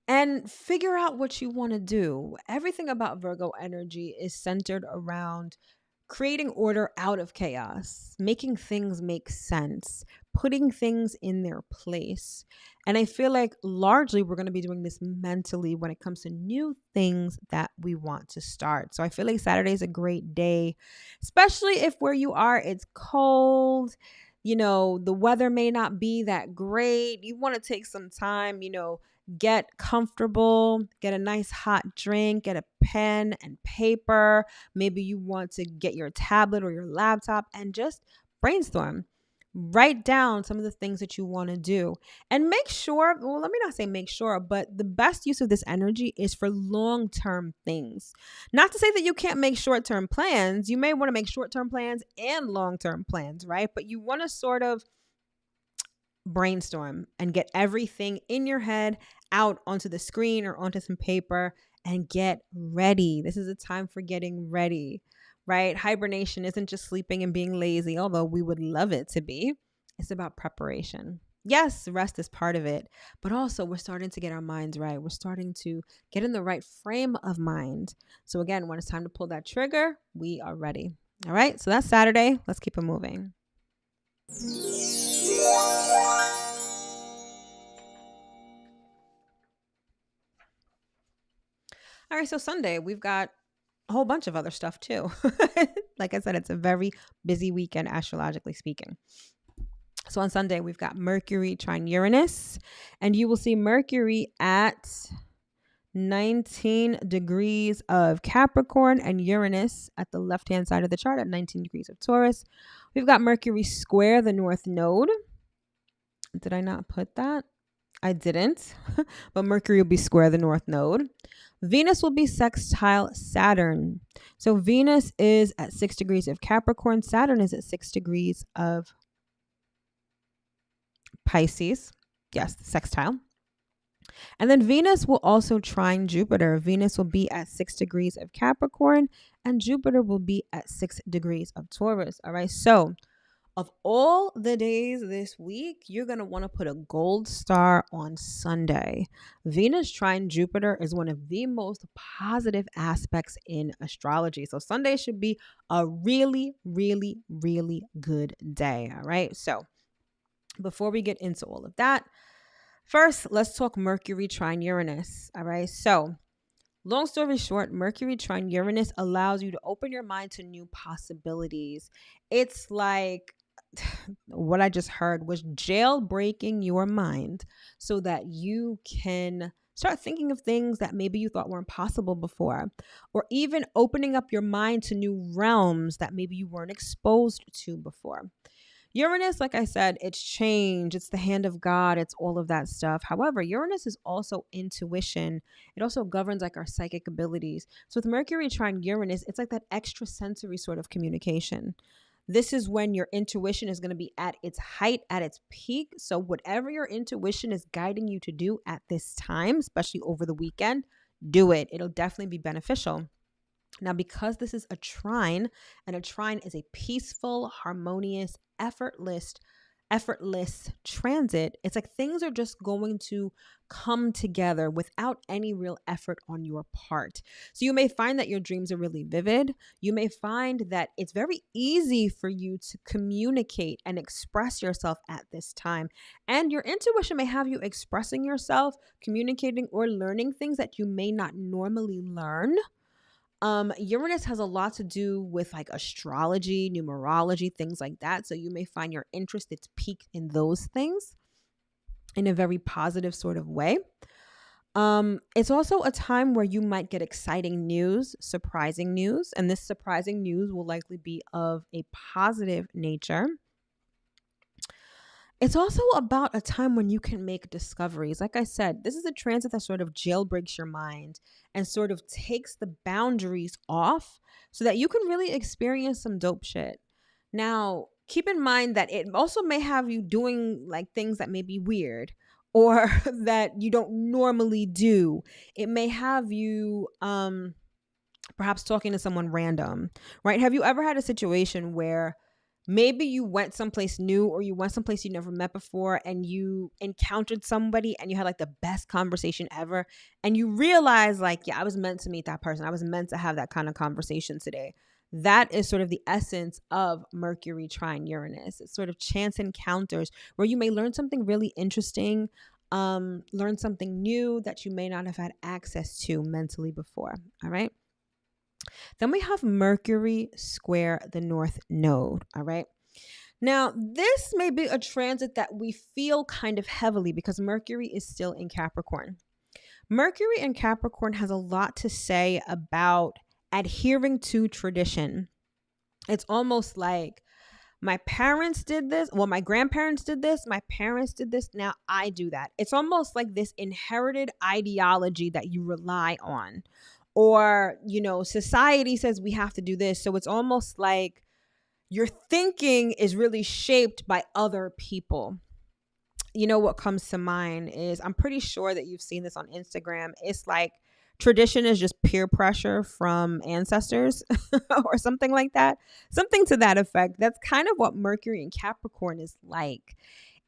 and figure out what you want to do. Everything about Virgo energy is centered around creating order out of chaos, making things make sense, putting things in their place. And I feel like largely we're going to be doing this mentally when it comes to new things that we want to start. So I feel like Saturday is a great day, especially if where you are, it's cold. You know, the weather may not be that great. You want to take some time, get comfortable, get a nice hot drink, get a pen and paper. Maybe you want to get your tablet or your laptop and just brainstorm. Write down some of the things that you want to do and make sure, well, let me not say make sure, but the best use of this energy is for long-term things. Not to say that you can't make short-term plans. You may want to make short-term plans and long-term plans, right? But you want to sort of brainstorm and get everything in your head out onto the screen or onto some paper and get ready. This is a time for getting ready, right? Hibernation isn't just sleeping and being lazy, although we would love it to be. It's about preparation. Yes, rest is part of it, but also we're starting to get our minds right. We're starting to get in the right frame of mind. So again, when it's time to pull that trigger, we are ready. All right, so that's Saturday. Let's keep it moving. All right, so Sunday, we've got a whole bunch of other stuff too. Like I said, it's a very busy weekend, astrologically speaking. So on Sunday, we've got Mercury trine Uranus, and you will see Mercury at 19 degrees of Capricorn and Uranus at the left-hand side of the chart at 19 degrees of Taurus. We've got Mercury square the North Node. Did I not put that? I didn't, but Mercury will be square the North Node. Venus will be sextile Saturn. So Venus is at 6 degrees of Capricorn. Saturn is at 6 degrees of Pisces. Yes, sextile. And then Venus will also trine Jupiter. Venus will be at 6 degrees of Capricorn and Jupiter will be at 6 degrees of Taurus. All right. So of all the days this week, you're going to want to put a gold star on Sunday. Venus trine Jupiter is one of the most positive aspects in astrology. So Sunday should be a really, really, really good day. All right. So before we get into all of that, first, let's talk Mercury trine Uranus. All right. So long story short, Mercury trine Uranus allows you to open your mind to new possibilities. It's like what I just heard was jailbreaking your mind so that you can start thinking of things that maybe you thought weren't possible before, or even opening up your mind to new realms that maybe you weren't exposed to before. Uranus, like I said, it's change. It's the hand of God. It's all of that stuff. However, Uranus is also intuition. It also governs like our psychic abilities. So with Mercury trine Uranus, it's like that extrasensory sort of communication. This is when your intuition is going to be at its height, at its peak. So whatever your intuition is guiding you to do at this time, especially over the weekend, do it. It'll definitely be beneficial. Now, because this is a trine, and a trine is a peaceful, harmonious, effortless transit, it's like things are just going to come together without any real effort on your part. So you may find that your dreams are really vivid. You may find that it's very easy for you to communicate and express yourself at this time. And your intuition may have you expressing yourself, communicating, or learning things that you may not normally learn. Uranus has a lot to do with like astrology, numerology, things like that. So you may find your interest, it's peaked in those things in a very positive sort of way. It's also a time where you might get exciting news, surprising news, and this surprising news will likely be of a positive nature. It's also about a time when you can make discoveries. Like I said, this is a transit that sort of jailbreaks your mind and sort of takes the boundaries off so that you can really experience some dope shit. Now, keep in mind that it also may have you doing like things that may be weird or that you don't normally do. It may have you perhaps talking to someone random, right? Have you ever had a situation where maybe you went someplace new or you went someplace you never met before and you encountered somebody and you had like the best conversation ever and you realize like, yeah, I was meant to meet that person. I was meant to have that kind of conversation today. That is sort of the essence of Mercury trine Uranus. It's sort of chance encounters where you may learn something really interesting, learn something new that you may not have had access to mentally before. All right. Then we have Mercury square the North Node. All right. Now, this may be a transit that we feel kind of heavily because Mercury is still in Capricorn. Mercury in Capricorn has a lot to say about adhering to tradition. It's almost like my parents did this. Well, my grandparents did this. My parents did this. Now I do that. It's almost like this inherited ideology that you rely on. Or, society says we have to do this. So it's almost like your thinking is really shaped by other people. What comes to mind is, I'm pretty sure that you've seen this on Instagram. It's like tradition is just peer pressure from ancestors or something like that. Something to that effect. That's kind of what Mercury and Capricorn is like.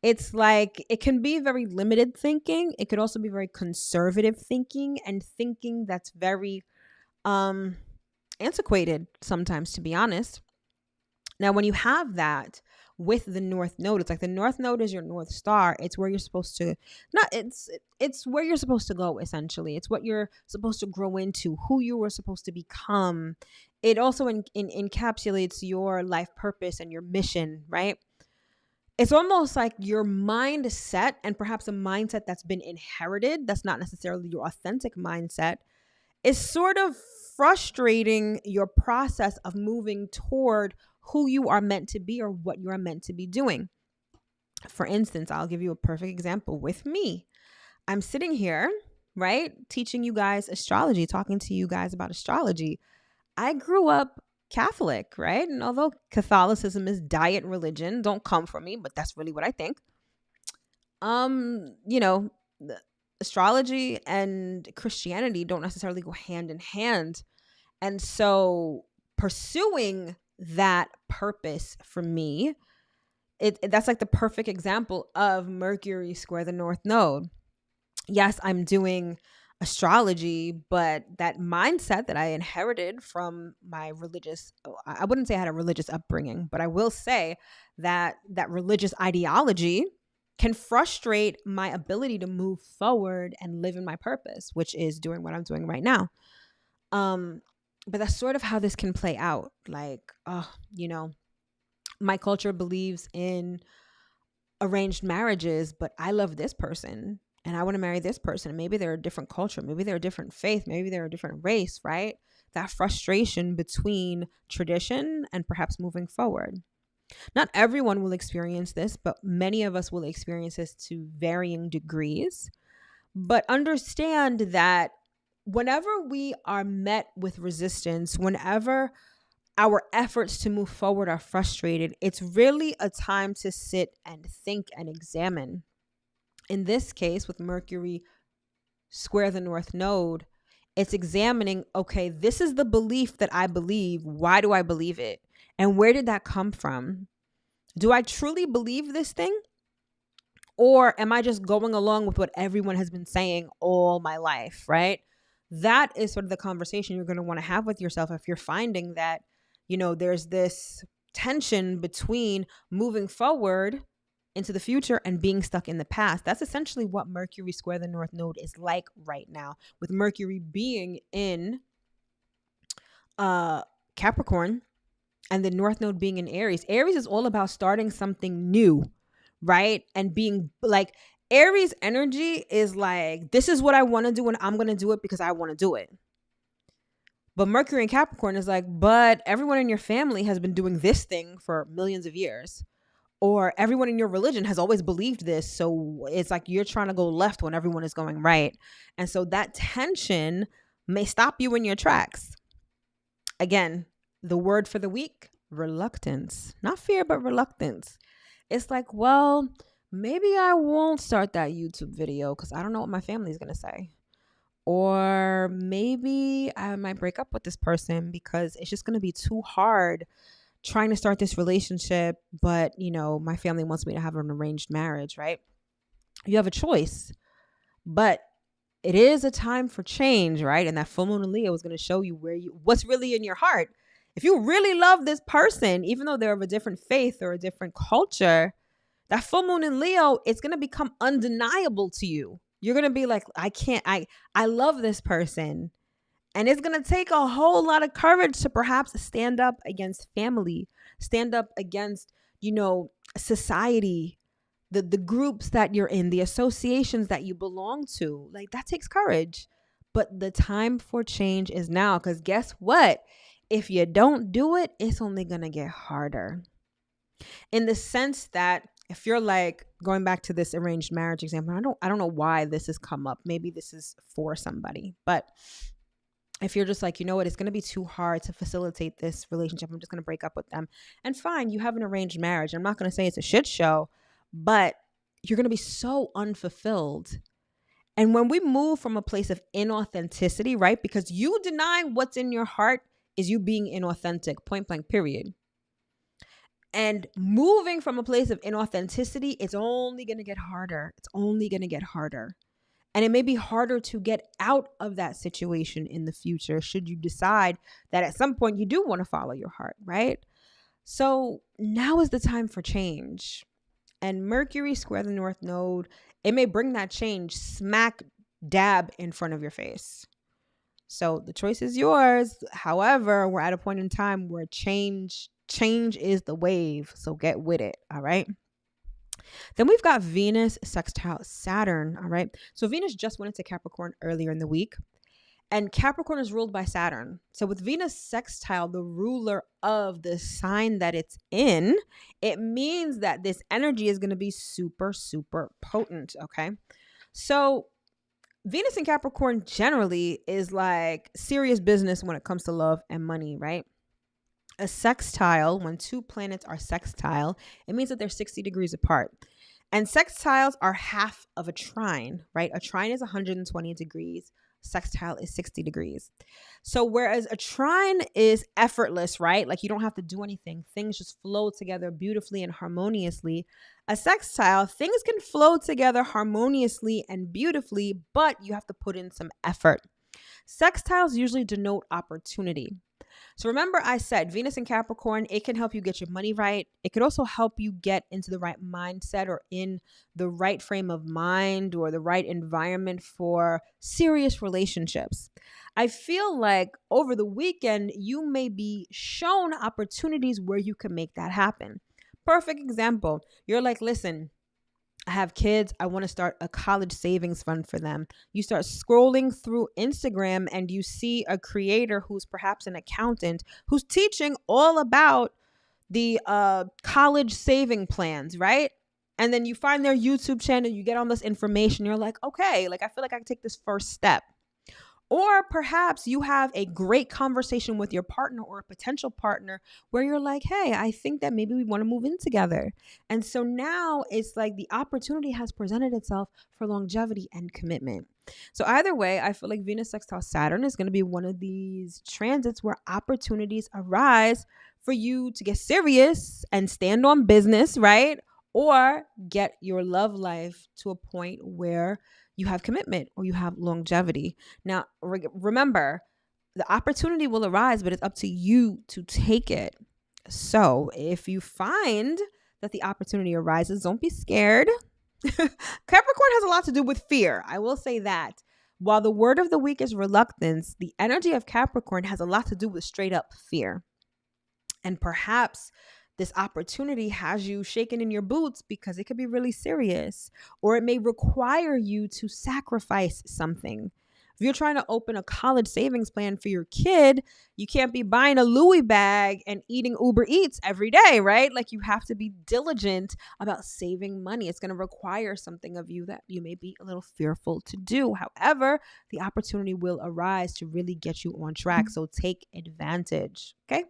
It's like it can be very limited thinking. It could also be very conservative thinking, and thinking that's very antiquated sometimes, to be honest. Now, when you have that with the North Node, it's like the North Node is your North Star. It's where you're supposed to, it's where you're supposed to go, essentially. It's what you're supposed to grow into, who you were supposed to become. It also encapsulates your life purpose and your mission, right? It's almost like your mindset, and perhaps a mindset that's been inherited, that's not necessarily your authentic mindset, is sort of frustrating your process of moving toward who you are meant to be or what you are meant to be doing. For instance, I'll give you a perfect example with me. I'm sitting here, right, teaching you guys astrology, talking to you guys about astrology. I grew up Catholic, right? And although Catholicism is diet religion, don't come for me, but that's really what I think. Astrology and Christianity don't necessarily go hand in hand. And so pursuing that purpose for me, that's like the perfect example of Mercury square the North Node. Yes, I'm doing astrology, but that mindset that I inherited from my religious, I wouldn't say I had a religious upbringing, but I will say that religious ideology can frustrate my ability to move forward and live in my purpose, which is doing what I'm doing right now. But that's sort of how this can play out. Like, my culture believes in arranged marriages, but I love this person and I want to marry this person. Maybe they're a different culture. Maybe they're a different faith. Maybe they're a different race, right? That frustration between tradition and perhaps moving forward. Not everyone will experience this, but many of us will experience this to varying degrees. But understand that whenever we are met with resistance, whenever our efforts to move forward are frustrated, it's really a time to sit and think and examine. In this case, with Mercury square the North Node, it's examining, okay, this is the belief that I believe. Why do I believe it? And where did that come from? Do I truly believe this thing? Or am I just going along with what everyone has been saying all my life, right? That is sort of the conversation you're going to want to have with yourself if you're finding that, there's this tension between moving forward into the future and being stuck in the past. That's essentially what Mercury square the North Node is like right now, with Mercury being in Capricorn and the North Node being in Aries. Aries is all about starting something new, right? And being like, Aries energy is like, this is what I want to do and I'm going to do it because I want to do it. But Mercury and Capricorn is like, but everyone in your family has been doing this thing for millions of years. Or everyone in your religion has always believed this. So it's like you're trying to go left when everyone is going right. And so that tension may stop you in your tracks. Again, the word for the week, reluctance. Not fear, but reluctance. It's like, well, maybe I won't start that YouTube video because I don't know what my family is going to say. Or maybe I might break up with this person because it's just going to be too hard trying to start this relationship. But, my family wants me to have an arranged marriage, right? You have a choice. But it is a time for change, right? And that full moon in Leo is going to show you what's really in your heart. If you really love this person, even though they're of a different faith or a different culture, that full moon in Leo, it's going to become undeniable to you. You're going to be like, I love this person. And it's going to take a whole lot of courage to perhaps stand up against family, stand up against, society, the groups that you're in, the associations that you belong to. Like, that takes courage. But the time for change is now, because guess what? If you don't do it, it's only going to get harder. in the sense that if you're like going back to this arranged marriage example, I don't know why this has come up. Maybe this is for somebody, but if you're just like, you know what, it's going to be too hard to facilitate this relationship, I'm just going to break up with them. And fine, you have an arranged marriage. I'm not going to say it's a shit show, but you're going to be so unfulfilled. And when we move from a place of inauthenticity, right? Because you denying what's in your heart is you being inauthentic, point blank, period. And moving from a place of inauthenticity, it's only going to get harder. It's only going to get harder. And it may be harder to get out of that situation in the future should you decide that at some point you do want to follow your heart, right? So now is the time for change. And Mercury square the North Node, it may bring that change smack dab in front of your face. So the choice is yours. However, we're at a point in time where change is the wave. So get with it. All right. Then we've got Venus sextile Saturn. All right. So Venus just went into Capricorn earlier in the week. And Capricorn is ruled by Saturn. So with Venus sextile, the ruler of the sign that it's in, it means that this energy is going to be super, super potent. Okay. So Venus in Capricorn generally is like serious business when it comes to love and money, right? A sextile, when two planets are sextile, it means that they're 60 degrees apart. And sextiles are half of a trine, right? A trine is 120 degrees. Sextile is 60 degrees. So whereas a trine is effortless, right? Like you don't have to do anything. Things just flow together beautifully and harmoniously. A sextile, things can flow together harmoniously and beautifully, but you have to put in some effort. Sextiles usually denote opportunity. So remember I said Venus in Capricorn, it can help you get your money right. It could also help you get into the right mindset or in the right frame of mind or the right environment for serious relationships. I feel like over the weekend, you may be shown opportunities where you can make that happen. Perfect example. You're like, listen, I have kids. I want to start a college savings fund for them. You start scrolling through Instagram and you see a creator who's perhaps an accountant who's teaching all about the college saving plans, right? And then you find their YouTube channel, you get on this information. You're like, okay, like I feel like I can take this first step. Or perhaps you have a great conversation with your partner or a potential partner where you're like, hey, I think that maybe we want to move in together. And so now it's like the opportunity has presented itself for longevity and commitment. So either way, I feel like Venus sextile Saturn is going to be one of these transits where opportunities arise for you to get serious and stand on business, right? Or get your love life to a point where you have commitment or you have longevity. Now, remember, the opportunity will arise, but it's up to you to take it. So if you find that the opportunity arises, don't be scared. Capricorn has a lot to do with fear. I will say that. While the word of the week is reluctance, the energy of Capricorn has a lot to do with straight up fear. And perhaps this opportunity has you shaking in your boots because it could be really serious, or it may require you to sacrifice something. If you're trying to open a college savings plan for your kid, you can't be buying a Louis bag and eating Uber Eats every day, right? Like you have to be diligent about saving money. It's going to require something of you that you may be a little fearful to do. However, the opportunity will arise to really get you on track. So take advantage. Okay.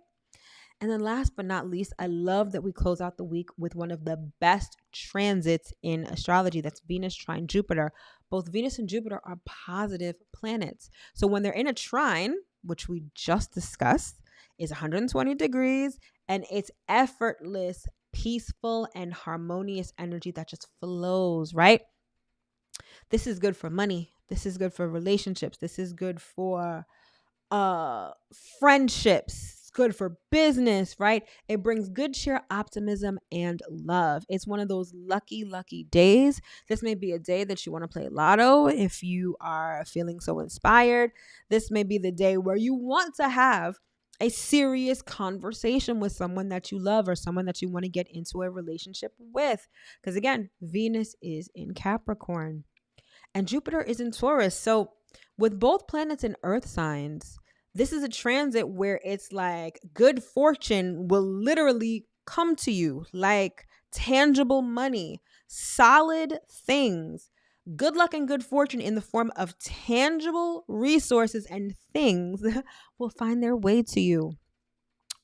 And then last but not least, I love that we close out the week with one of the best transits in astrology. That's Venus trine Jupiter. Both Venus and Jupiter are positive planets. So when they're in a trine, which we just discussed, is 120 degrees and it's effortless, peaceful, and harmonious energy that just flows, right? This is good for money. This is good for relationships. This is good for friendships. Good for business, right? It brings good cheer, optimism, and love. It's one of those lucky, lucky days. This may be a day that you want to play lotto if you are feeling so inspired. This may be the day where you want to have a serious conversation with someone that you love or someone that you want to get into a relationship with. Because again, Venus is in Capricorn and Jupiter is in Taurus. So with both planets in earth signs, this is a transit where it's like good fortune will literally come to you, like tangible money, solid things. Good luck and good fortune in the form of tangible resources and things will find their way to you.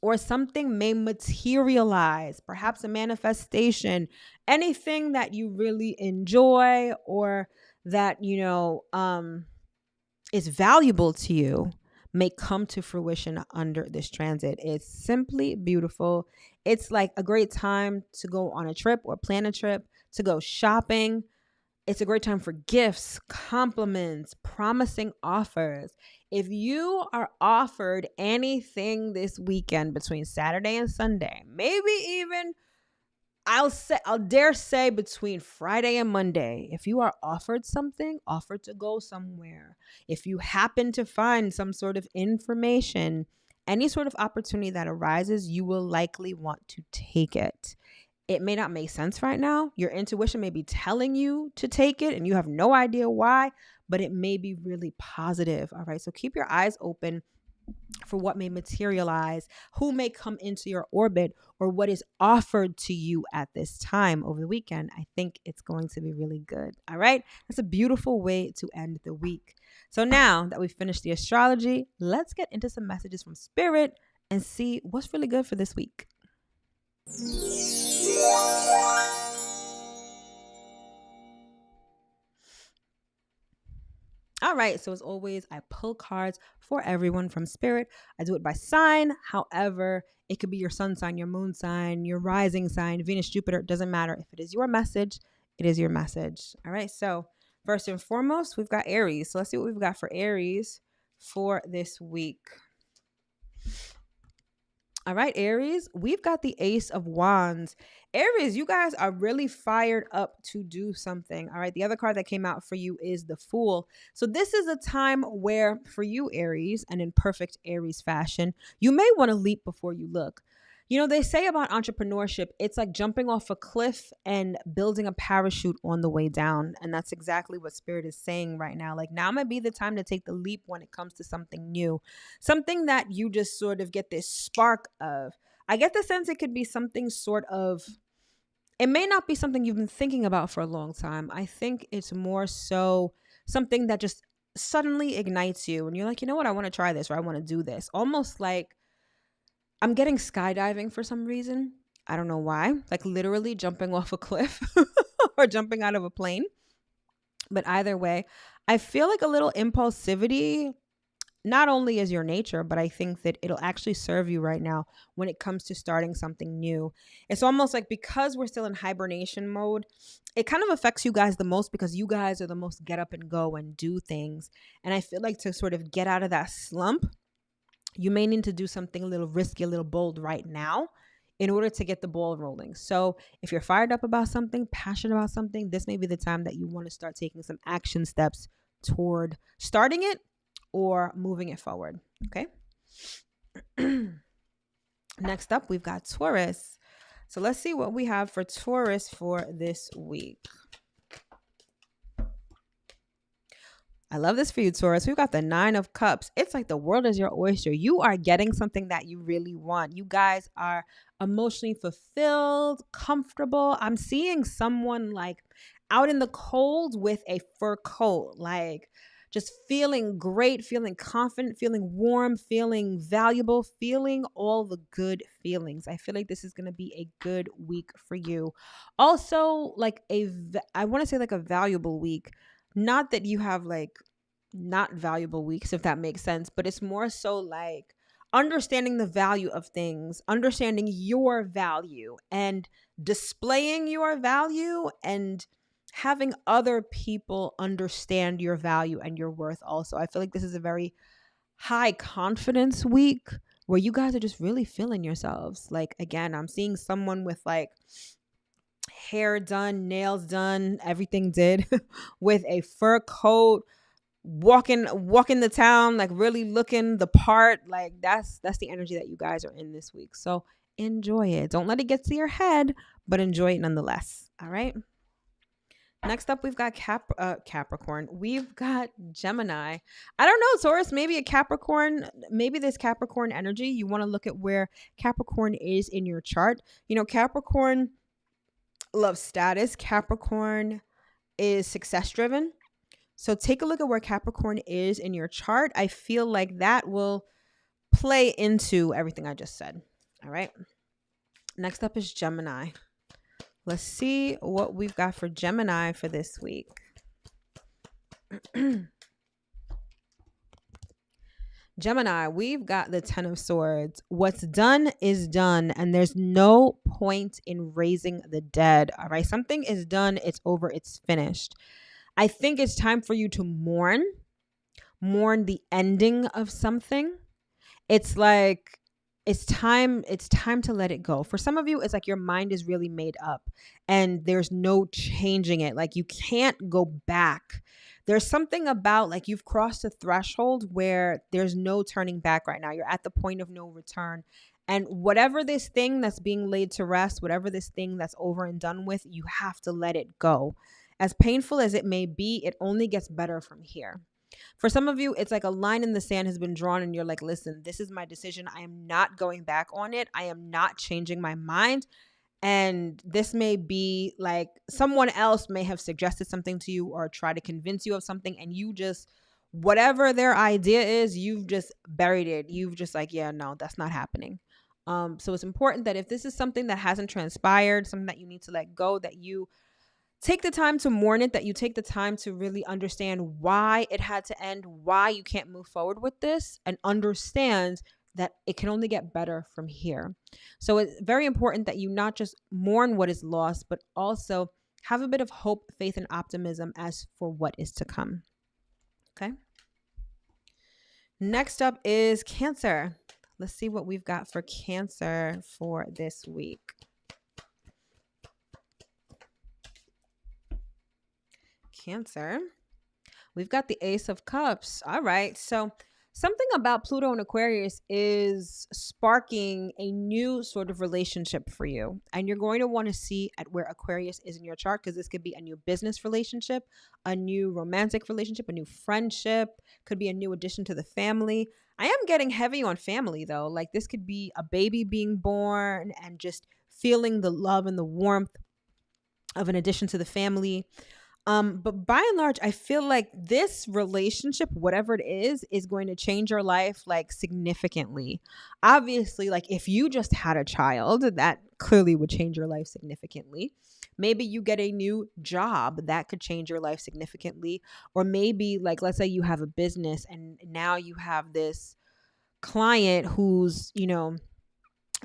Or something may materialize, perhaps a manifestation, anything that you really enjoy or that, is valuable to you may come to fruition under this transit. It's simply beautiful. It's like a great time to go on a trip or plan a trip, to go shopping. It's a great time for gifts, compliments, promising offers. If you are offered anything this weekend between Saturday and Sunday, maybe even I'll dare say between Friday and Monday, if you are offered something, offered to go somewhere, if you happen to find some sort of information, any sort of opportunity that arises, you will likely want to take it. It may not make sense right now. Your intuition may be telling you to take it and you have no idea why, but it may be really positive. All right. So keep your eyes open for what may materialize, who may come into your orbit, or what is offered to you at this time over the weekend. I think it's going to be really good. All right. That's a beautiful way to end the week. So now that we've finished the astrology, let's get into some messages from Spirit and see what's really good for this week. All right, so as always, I pull cards for everyone from Spirit. I do it by sign. However, it could be your sun sign, your moon sign, your rising sign, Venus, Jupiter. It doesn't matter. If it is your message, it is your message. All right, so first and foremost, we've got Aries. So let's see what we've got for Aries for this week. All right, Aries, we've got the Ace of Wands. Aries, you guys are really fired up to do something. All right, the other card that came out for you is the Fool. So this is a time where, for you, Aries, and in perfect Aries fashion, you may want to leap before you look. They say about entrepreneurship, it's like jumping off a cliff and building a parachute on the way down. And that's exactly what Spirit is saying right now. Like, now might be the time to take the leap when it comes to something new, something that you just sort of get this spark of. I get the sense it could be something sort of, it may not be something you've been thinking about for a long time. I think it's more so something that just suddenly ignites you. And you're like, you know what? I want to try this, or I want to do this. Almost like, I'm getting skydiving for some reason. I don't know why. Like literally jumping off a cliff or jumping out of a plane. But either way, I feel like a little impulsivity not only is your nature, but I think that it'll actually serve you right now when it comes to starting something new. It's almost like because we're still in hibernation mode, it kind of affects you guys the most because you guys are the most get up and go and do things. And I feel like to sort of get out of that slump, you may need to do something a little risky, a little bold right now in order to get the ball rolling. So if you're fired up about something, passionate about something, this may be the time that you want to start taking some action steps toward starting it or moving it forward. Okay. Next up, we've got Taurus. So let's see what we have for Taurus for this week. I love this for you, Taurus. We've got the 9 of Cups. It's like the world is your oyster. You are getting something that you really want. You guys are emotionally fulfilled, comfortable. I'm seeing someone like out in the cold with a fur coat, like just feeling great, feeling confident, feeling warm, feeling valuable, feeling all the good feelings. I feel like this is going to be a good week for you. Also, like I want to say like a valuable week. Not that you have like not valuable weeks, if that makes sense, but it's more so like understanding the value of things, understanding your value and displaying your value and having other people understand your value and your worth also. I feel like this is a very high confidence week where you guys are just really feeling yourselves. Like, again, I'm seeing someone with like hair done, nails done, everything did with a fur coat, walking the town, like really looking the part. Like that's the energy that you guys are in this week. So enjoy it. Don't let it get to your head, but enjoy it nonetheless. All right. Next up, we've got Capricorn. We've got Gemini. I don't know, Taurus, maybe a Capricorn, maybe this Capricorn energy. You want to look at where Capricorn is in your chart. Capricorn loves status. Capricorn is success driven. So take a look at where Capricorn is in your chart. I feel like that will play into everything I just said. All right. Next up is Gemini. Let's see what we've got for Gemini for this week. Gemini, we've got the Ten of Swords. What's done is done, and there's no point in raising the dead. All right. Something is done. It's over. It's finished. I think it's time for you to mourn the ending of something. It's like it's time to let it go. For some of you, it's like your mind is really made up and there's no changing it. Like you can't go back. There's something about like you've crossed a threshold where there's no turning back right now. You're at the point of no return. And whatever this thing that's being laid to rest, whatever this thing that's over and done with, you have to let it go. As painful as it may be, it only gets better from here. For some of you, it's like a line in the sand has been drawn and you're like, listen, this is my decision. I am not going back on it. I am not changing my mind. And this may be like someone else may have suggested something to you or try to convince you of something. And you just, whatever their idea is, you've just buried it. You've just like, yeah, no, that's not happening. So it's important that if this is something that hasn't transpired, something that you need to let go, that you take the time to mourn it, that you take the time to really understand why it had to end, why you can't move forward with this, and understand that it can only get better from here. So it's very important that you not just mourn what is lost, but also have a bit of hope, faith, and optimism as for what is to come. Okay. Next up is Cancer. Let's see what we've got for Cancer for this week. Cancer, we've got the Ace of Cups. All right. So something about Pluto and Aquarius is sparking a new sort of relationship for you. And you're going to want to see at where Aquarius is in your chart, because this could be a new business relationship, a new romantic relationship, a new friendship, could be a new addition to the family. I am getting heavy on family though. Like this could be a baby being born and just feeling the love and the warmth of an addition to the family. But by and large, I feel like this relationship, whatever it is going to change your life like significantly. Obviously, like if you just had a child, that clearly would change your life significantly. Maybe you get a new job that could change your life significantly. Or maybe like, let's say you have a business and now you have this client who's,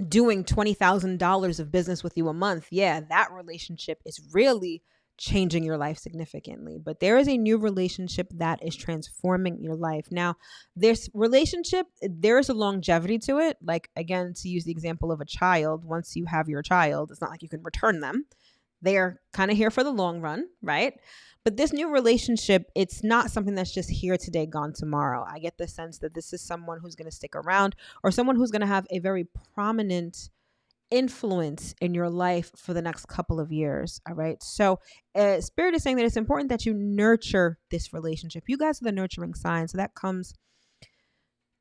doing $20,000 of business with you a month. Yeah, that relationship is really changing your life significantly. But there is a new relationship that is transforming your life. Now, this relationship, there is a longevity to it. Like, again, to use the example of a child, once you have your child, it's not like you can return them. They're kind of here for the long run, right? But this new relationship, it's not something that's just here today, gone tomorrow. I get the sense that this is someone who's going to stick around or someone who's going to have a very prominent influence in your life for the next couple of years. All right. So Spirit is saying that it's important that you nurture this relationship. You guys are the nurturing sign. So that comes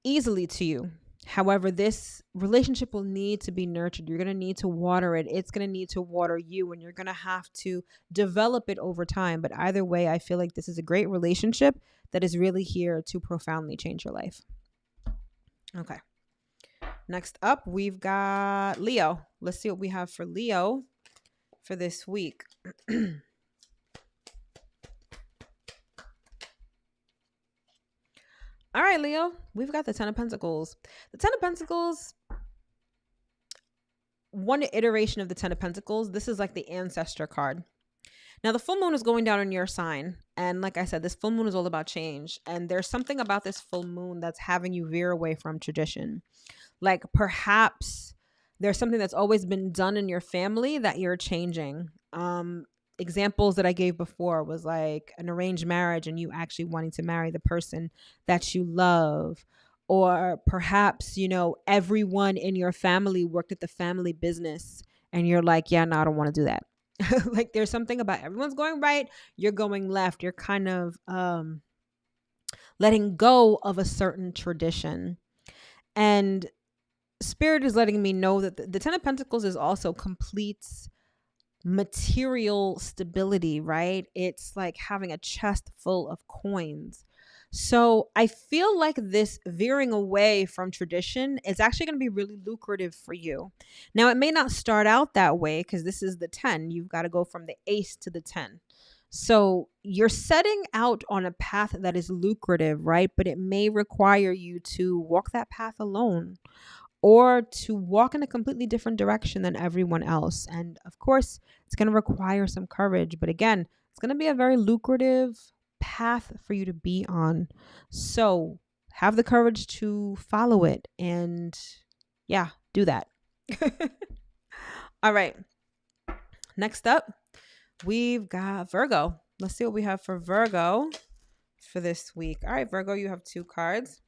easily to you. However, this relationship will need to be nurtured. You're going to need to water it. It's going to need to water you, and you're going to have to develop it over time. But either way, I feel like this is a great relationship that is really here to profoundly change your life. Okay. Next up, we've got Leo. Let's see what we have for Leo for this week. All right, Leo, we've got the Ten of Pentacles. The Ten of Pentacles, one iteration of the Ten of Pentacles, this is like the ancestor card. Now, the full moon is going down in your sign. And like I said, this full moon is all about change. And there's something about this full moon that's having you veer away from tradition. Like perhaps there's something that's always been done in your family that you're changing. Examples that I gave before was like an arranged marriage and you actually wanting to marry the person that you love. Or perhaps, everyone in your family worked at the family business and you're like, yeah, no, I don't want to do that. Like there's something about everyone's going right, you're going left. You're kind of letting go of a certain tradition. And Spirit is letting me know that the Ten of Pentacles is also complete material stability, right? It's like having a chest full of coins. So I feel like this veering away from tradition is actually going to be really lucrative for you. Now, it may not start out that way because this is the 10. You've got to go from the ace to the 10. So you're setting out on a path that is lucrative, right? But it may require you to walk that path alone or to walk in a completely different direction than everyone else. And of course, it's going to require some courage. But again, it's going to be a very lucrative path for you to be on. So have the courage to follow it and yeah, do that. All right. Next up, we've got Virgo. Let's see what we have for Virgo for this week. All right, Virgo, you have 2 cards.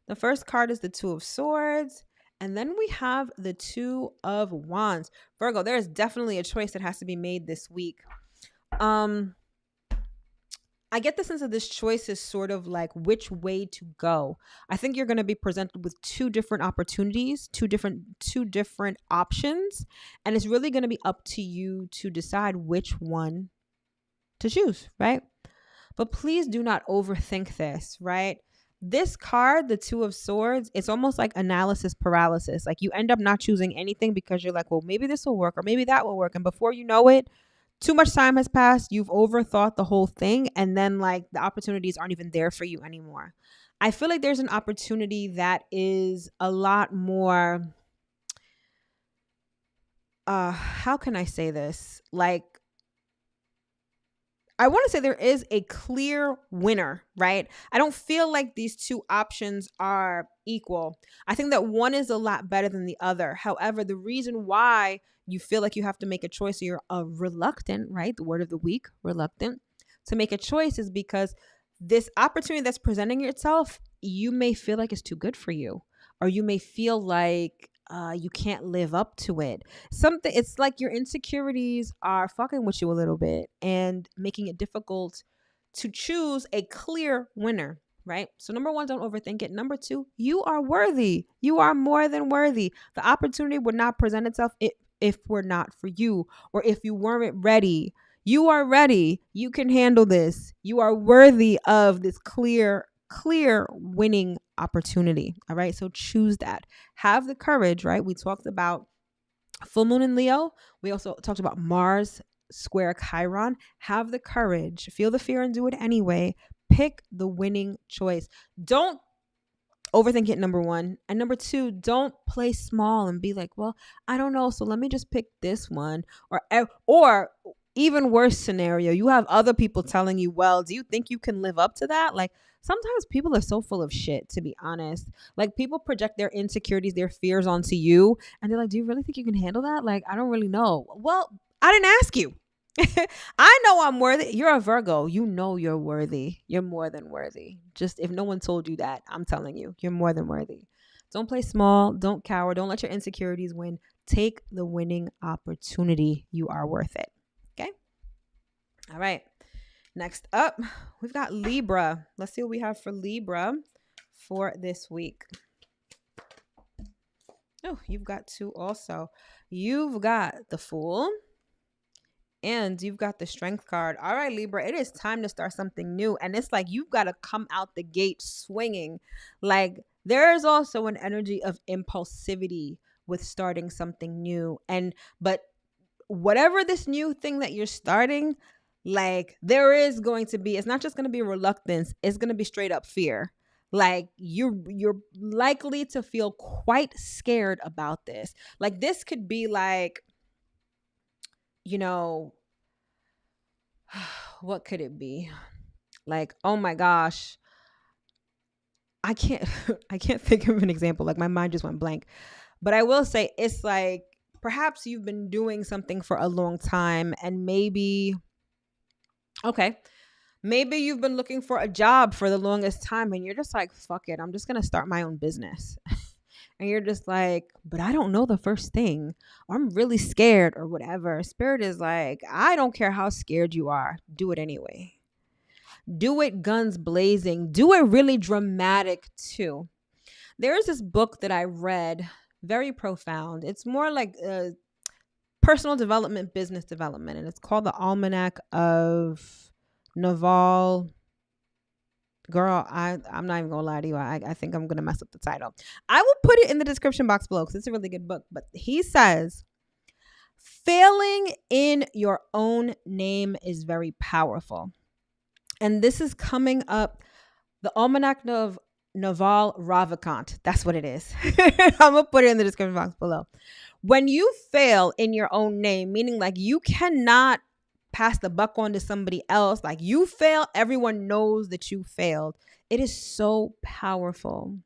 The first card is the 2 of Swords. And then we have the 2 of Wands. Virgo, there is definitely a choice that has to be made this week. I get the sense that this choice is sort of like which way to go. I think you're going to be presented with 2 different opportunities, two different options, and it's really going to be up to you to decide which one to choose, right? But please do not overthink this, right? This card, the 2 of Swords, it's almost like analysis paralysis. Like you end up not choosing anything because you're like, well, maybe this will work or maybe that will work. And before you know it, too much time has passed. You've overthought the whole thing. And then like the opportunities aren't even there for you anymore. I feel like there's an opportunity that is a lot more, how can I say this? Like, I want to say there is a clear winner, right? I don't feel like these 2 options are equal. I think that one is a lot better than the other. However, the reason why you feel like you have to make a choice or you're reluctant, right? The word of the week, reluctant, to make a choice is because this opportunity that's presenting itself, you may feel like it's too good for you, or you may feel like you can't live up to it. It's like your insecurities are fucking with you a little bit and making it difficult to choose a clear winner, right? So number 1, don't overthink it. Number 2, you are worthy. You are more than worthy. The opportunity would not present itself if we're not for you, or if you weren't ready. You are ready. You can handle this. You are worthy of this clear winning opportunity. All right. So choose that. Have the courage, right? We talked about full moon in Leo. We also talked about Mars square Chiron. Have the courage, feel the fear and do it anyway. Pick the winning choice. Don't overthink it, number 1. And number 2, don't play small and be like, well, I don't know, so let me just pick this one. Or even worse scenario, you have other people telling you, well, do you think you can live up to that? Like sometimes people are so full of shit, to be honest. Like people project their insecurities, their fears onto you. And they're like, do you really think you can handle that? Like, I don't really know. Well, I didn't ask you. I know I'm worthy. You're a Virgo. You know you're worthy. You're more than worthy. Just if no one told you that, I'm telling you, you're more than worthy. Don't play small. Don't cower. Don't let your insecurities win. Take the winning opportunity. You are worth it. Okay? All right. Next up, we've got Libra. Let's see what we have for Libra for this week. Oh, you've got 2 also. You've got the Fool. And you've got the Strength card. All right, Libra, it is time to start something new. And it's like you've got to come out the gate swinging. Like there is also an energy of impulsivity with starting something new. But whatever this new thing that you're starting, like there is going to be, it's not just going to be reluctance. It's going to be straight up fear. Like you're likely to feel quite scared about this. Like this could be like, you know, what could it be? Like, oh my gosh, I can't think of an example. Like my mind just went blank. But I will say it's like perhaps you've been doing something for a long time and maybe you've been looking for a job for the longest time and you're just like, fuck it, I'm just going to start my own business. and you're just like, but I don't know the first thing, or I'm really scared or whatever. Spirit is like, I don't care how scared you are. Do it anyway. Do it guns blazing. Do it really dramatic too. There's this book that I read, very profound. It's more like personal development, business development, and it's called The Almanac of Naval. Girl, I'm not even gonna lie to you. I think I'm gonna mess up the title. I will put it in the description box below because it's a really good book. But he says, failing in your own name is very powerful. And this is coming up, the Almanac of Naval Ravikant. That's what it is. I'm gonna put it in the description box below. When you fail in your own name, meaning like you cannot pass the buck on to somebody else, like you fail, everyone knows that you failed. It is so powerful.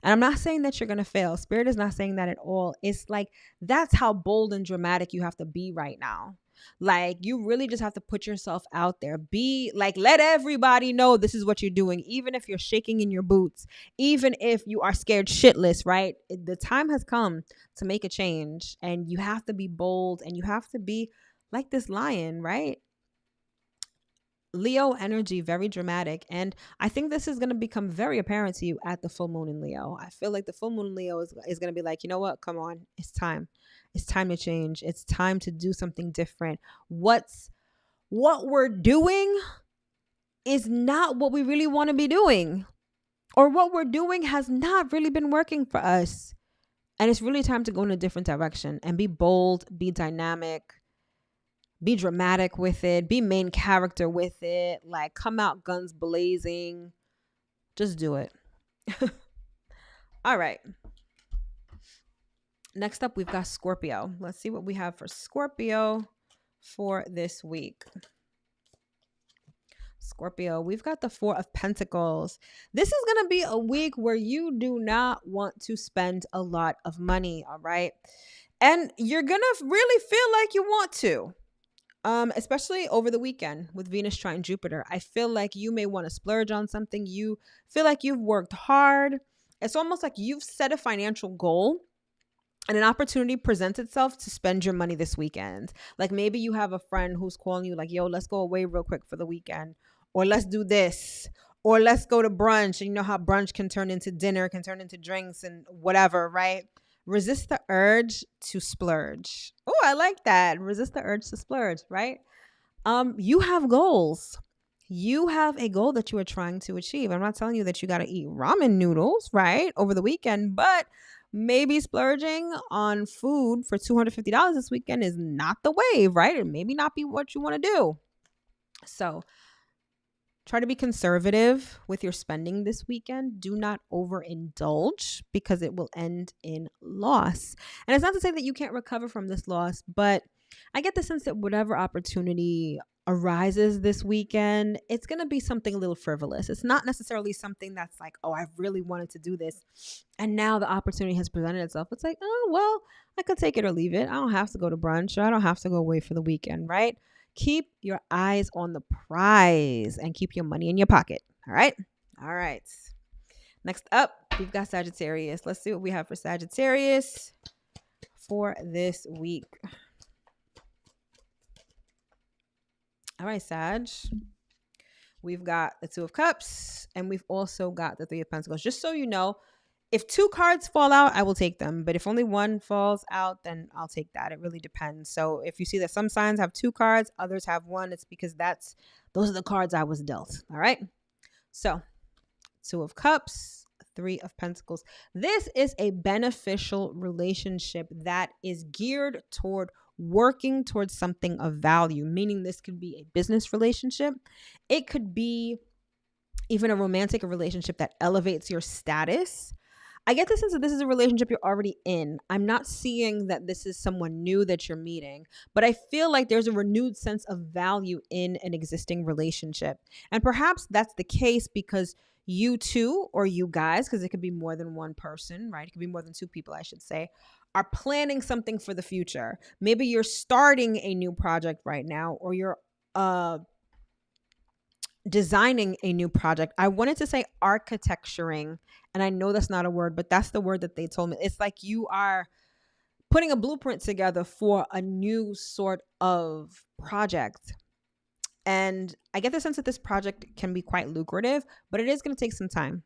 And I'm not saying that you're going to fail. Spirit is not saying that at all. It's like, that's how bold and dramatic you have to be right now. Like, you really just have to put yourself out there. Be like, let everybody know this is what you're doing, even if you're shaking in your boots, even if you are scared shitless, right? The time has come to make a change, and you have to be bold, and you have to be like this lion, right? Leo energy, very dramatic. And I think this is going to become very apparent to you at the full moon in Leo. I feel like the full moon in Leo is going to be like, you know what? Come on. It's time. It's time to change. It's time to do something different. What we're doing is not what we really want to be doing. Or what we're doing has not really been working for us. And it's really time to go in a different direction and be bold, be dynamic, be dramatic with it, be main character with it, like come out guns blazing. Just do it. All right. Next up, we've got Scorpio. Let's see what we have for Scorpio for this week. Scorpio, we've got the Four of Pentacles. This is going to be a week where you do not want to spend a lot of money, all right? And you're going to really feel like you want to. Especially over the weekend with Venus trine Jupiter. I feel like you may want to splurge on something. You feel like you've worked hard. It's almost like you've set a financial goal and an opportunity presents itself to spend your money this weekend. Like maybe you have a friend who's calling you like, yo, let's go away real quick for the weekend, or let's do this, or let's go to brunch. And you know how brunch can turn into dinner, can turn into drinks and whatever, right? Resist the urge to splurge. Oh, I like that. Resist the urge to splurge, right? You have goals. You have a goal that you are trying to achieve. I'm not telling you that you got to eat ramen noodles, right, over the weekend, but maybe splurging on food for $250 this weekend is not the wave, right? It maybe not be what you want to do. So try to be conservative with your spending this weekend. Do not overindulge because it will end in loss. And it's not to say that you can't recover from this loss, but I get the sense that whatever opportunity arises this weekend, it's going to be something a little frivolous. It's not necessarily something that's like, oh, I really wanted to do this, and now the opportunity has presented itself. It's like, oh, well, I could take it or leave it. I don't have to go to brunch, or I don't have to go away for the weekend, right? Keep your eyes on the prize and keep your money in your pocket. All right. All right. Next up, we've got Sagittarius. Let's see what we have for Sagittarius for this week. All right, Sag. We've got the Two of Cups, and we've also got the Three of Pentacles. Just so you know, if two cards fall out, I will take them. But if only one falls out, then I'll take that. It really depends. So if you see that some signs have two cards, others have one, it's because those are the cards I was dealt. All right. So Two of Cups, Three of Pentacles. This is a beneficial relationship that is geared toward working towards something of value, meaning this could be a business relationship. It could be even a romantic relationship that elevates your status. I get the sense that this is a relationship you're already in. I'm not seeing that this is someone new that you're meeting, but I feel like there's a renewed sense of value in an existing relationship. And perhaps that's the case because you two, or you guys, because it could be more than one person, right? It could be more than two people, I should say, are planning something for the future. Maybe you're starting a new project right now, or you're designing a new project. I wanted to say architecturing, and I know that's not a word, but that's the word that they told me. It's like you are putting a blueprint together for a new sort of project. And I get the sense that this project can be quite lucrative, but it is going to take some time.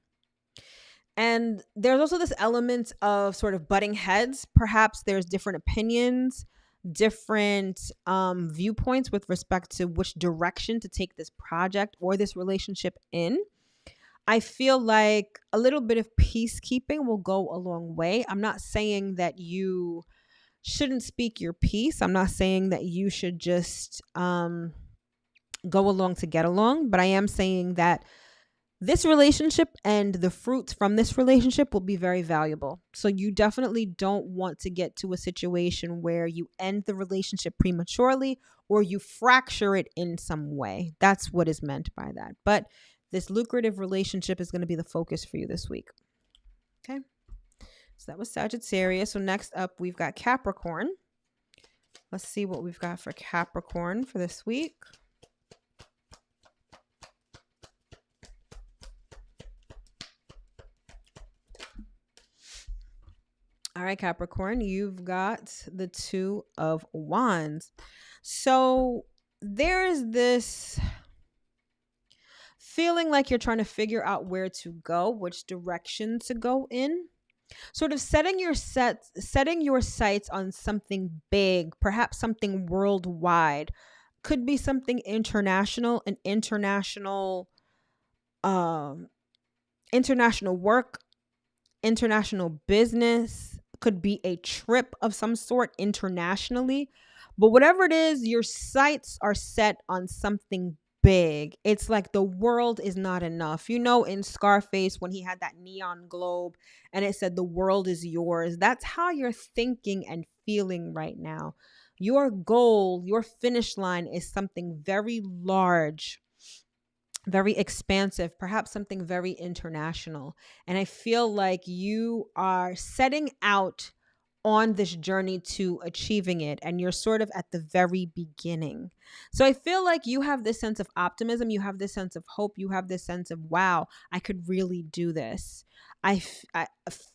And there's also this element of sort of butting heads. Perhaps there's different opinions, different viewpoints with respect to which direction to take this project or this relationship in. I feel like a little bit of peacekeeping will go a long way. I'm not saying that you shouldn't speak your piece. I'm not saying that you should just go along to get along, but I am saying that this relationship and the fruits from this relationship will be very valuable. So you definitely don't want to get to a situation where you end the relationship prematurely or you fracture it in some way. That's what is meant by that. But this lucrative relationship is going to be the focus for you this week. Okay. So that was Sagittarius. So next up, we've got Capricorn. Let's see what we've got for Capricorn for this week. All right, Capricorn, you've got the Two of Wands. So there is this feeling like you're trying to figure out where to go, which direction to go in. Sort of setting your sights on something big, perhaps something worldwide. Could be something international, an international work, international business. Could be a trip of some sort internationally. But whatever it is, your sights are set on something big. It's like the world is not enough. You know, in Scarface, when he had that neon globe and it said the world is yours, that's how you're thinking and feeling right now. Your goal, your finish line is something very large, very expansive, perhaps something very international. And I feel like you are setting out on this journey to achieving it, and you're sort of at the very beginning. So I feel like you have this sense of optimism, you have this sense of hope, you have this sense of, wow, I could really do this. I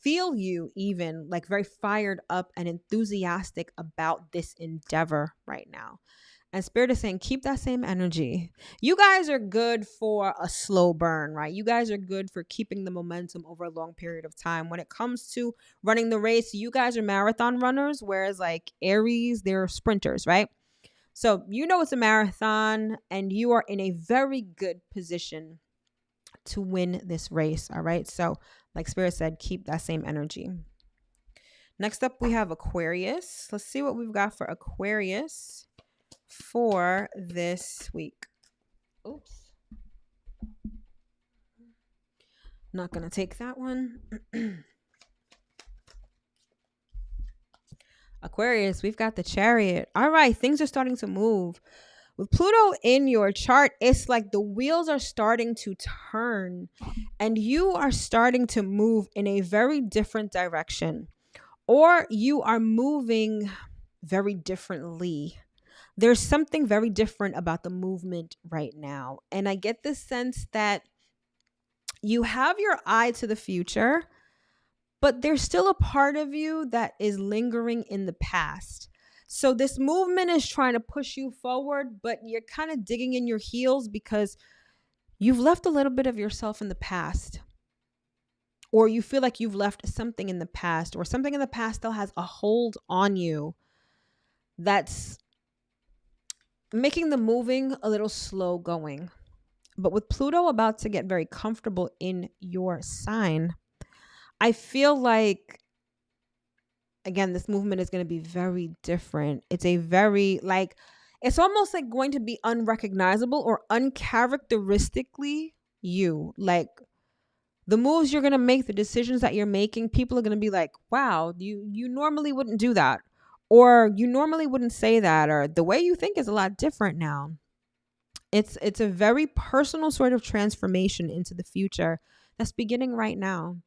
feel you even like very fired up and enthusiastic about this endeavor right now. And Spirit is saying, keep that same energy. You guys are good for a slow burn, right? You guys are good for keeping the momentum over a long period of time. When it comes to running the race, you guys are marathon runners, whereas like Aries, they're sprinters, right? So you know it's a marathon and you are in a very good position to win this race, all right? So like Spirit said, keep that same energy. Next up, we have Aquarius. Let's see what we've got for Aquarius for this week. Oops. Not going to take that one. Aquarius, we've got the Chariot. All right, things are starting to move. With Pluto in your chart, it's like the wheels are starting to turn and you are starting to move in a very different direction, or you are moving very differently. There's something very different about the movement right now. And I get the sense that you have your eye to the future, but there's still a part of you that is lingering in the past. So this movement is trying to push you forward, but you're kind of digging in your heels because you've left a little bit of yourself in the past. Or you feel like you've left something in the past, or something in the past still has a hold on you that's making the moving a little slow going. But with Pluto about to get very comfortable in your sign, I feel like, again, this movement is going to be very different. It's a very, like, it's almost like going to be unrecognizable or uncharacteristically you. Like, the moves you're going to make, the decisions that you're making, people are going to be like, wow, you normally wouldn't do that. Or you normally wouldn't say that, or the way you think is a lot different now. It's a very personal sort of transformation into the future that's beginning right now.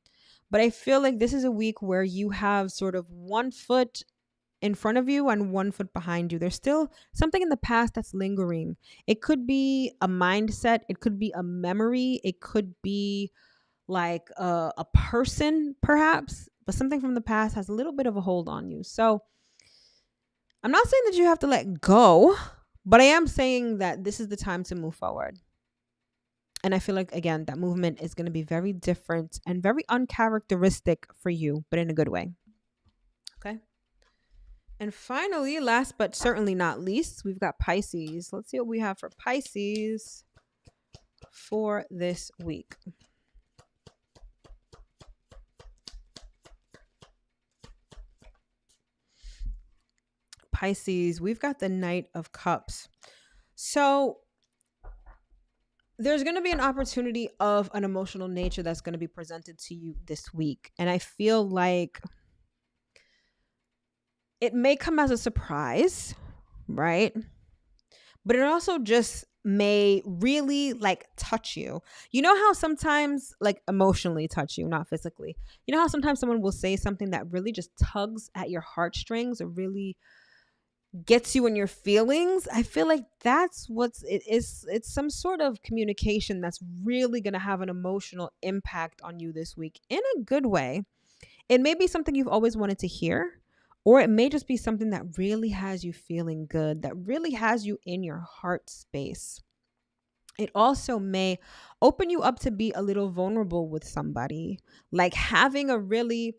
But I feel like this is a week where you have sort of one foot in front of you and 1 foot behind you. There's still something in the past that's lingering. It could be a mindset. It could be a memory. It could be like a person, perhaps, but something from the past has a little bit of a hold on you. So I'm not saying that you have to let go, but I am saying that this is the time to move forward. And I feel like, again, that movement is going to be very different and very uncharacteristic for you, but in a good way. Okay. And finally, last but certainly not least, we've got Pisces. Let's see what we have for Pisces for this week. Pisces, we've got the Knight of Cups. So there's going to be an opportunity of an emotional nature that's going to be presented to you this week. And I feel like it may come as a surprise, right? But it also just may really like touch you. You know how sometimes, like, emotionally touch you, not physically. You know how sometimes someone will say something that really just tugs at your heartstrings or really gets you in your feelings? I feel like that's it is. It's some sort of communication that's really going to have an emotional impact on you this week in a good way. It may be something you've always wanted to hear, or it may just be something that really has you feeling good, that really has you in your heart space. It also may open you up to be a little vulnerable with somebody, like having a really,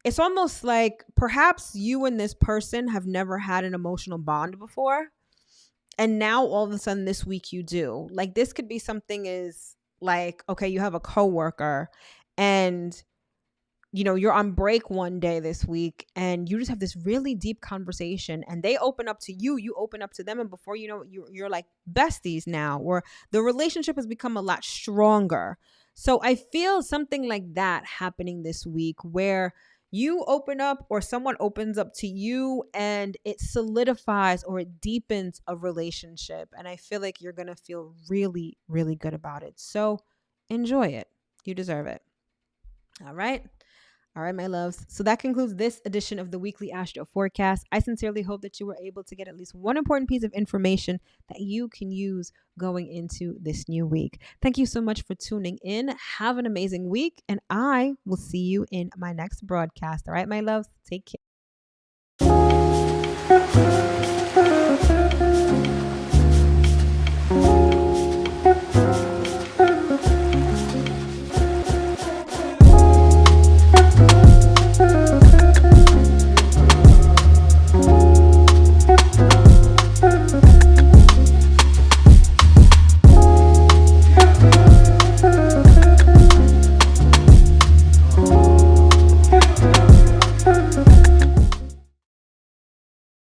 it's almost like perhaps you and this person have never had an emotional bond before. And now all of a sudden this week you do. Like, this could be something is like, okay, you have a coworker and you're on break one day this week and you just have this really deep conversation and they open up to you, you open up to them. And before you know it, you're like besties now, or the relationship has become a lot stronger. So I feel something like that happening this week where you open up or someone opens up to you and it solidifies or it deepens a relationship. And I feel like you're going to feel really, really good about it. So enjoy it. You deserve it. All right. All right, my loves. So that concludes this edition of the weekly Astro Forecast. I sincerely hope that you were able to get at least one important piece of information that you can use going into this new week. Thank you so much for tuning in. Have an amazing week, and I will see you in my next broadcast. All right, my loves. Take care.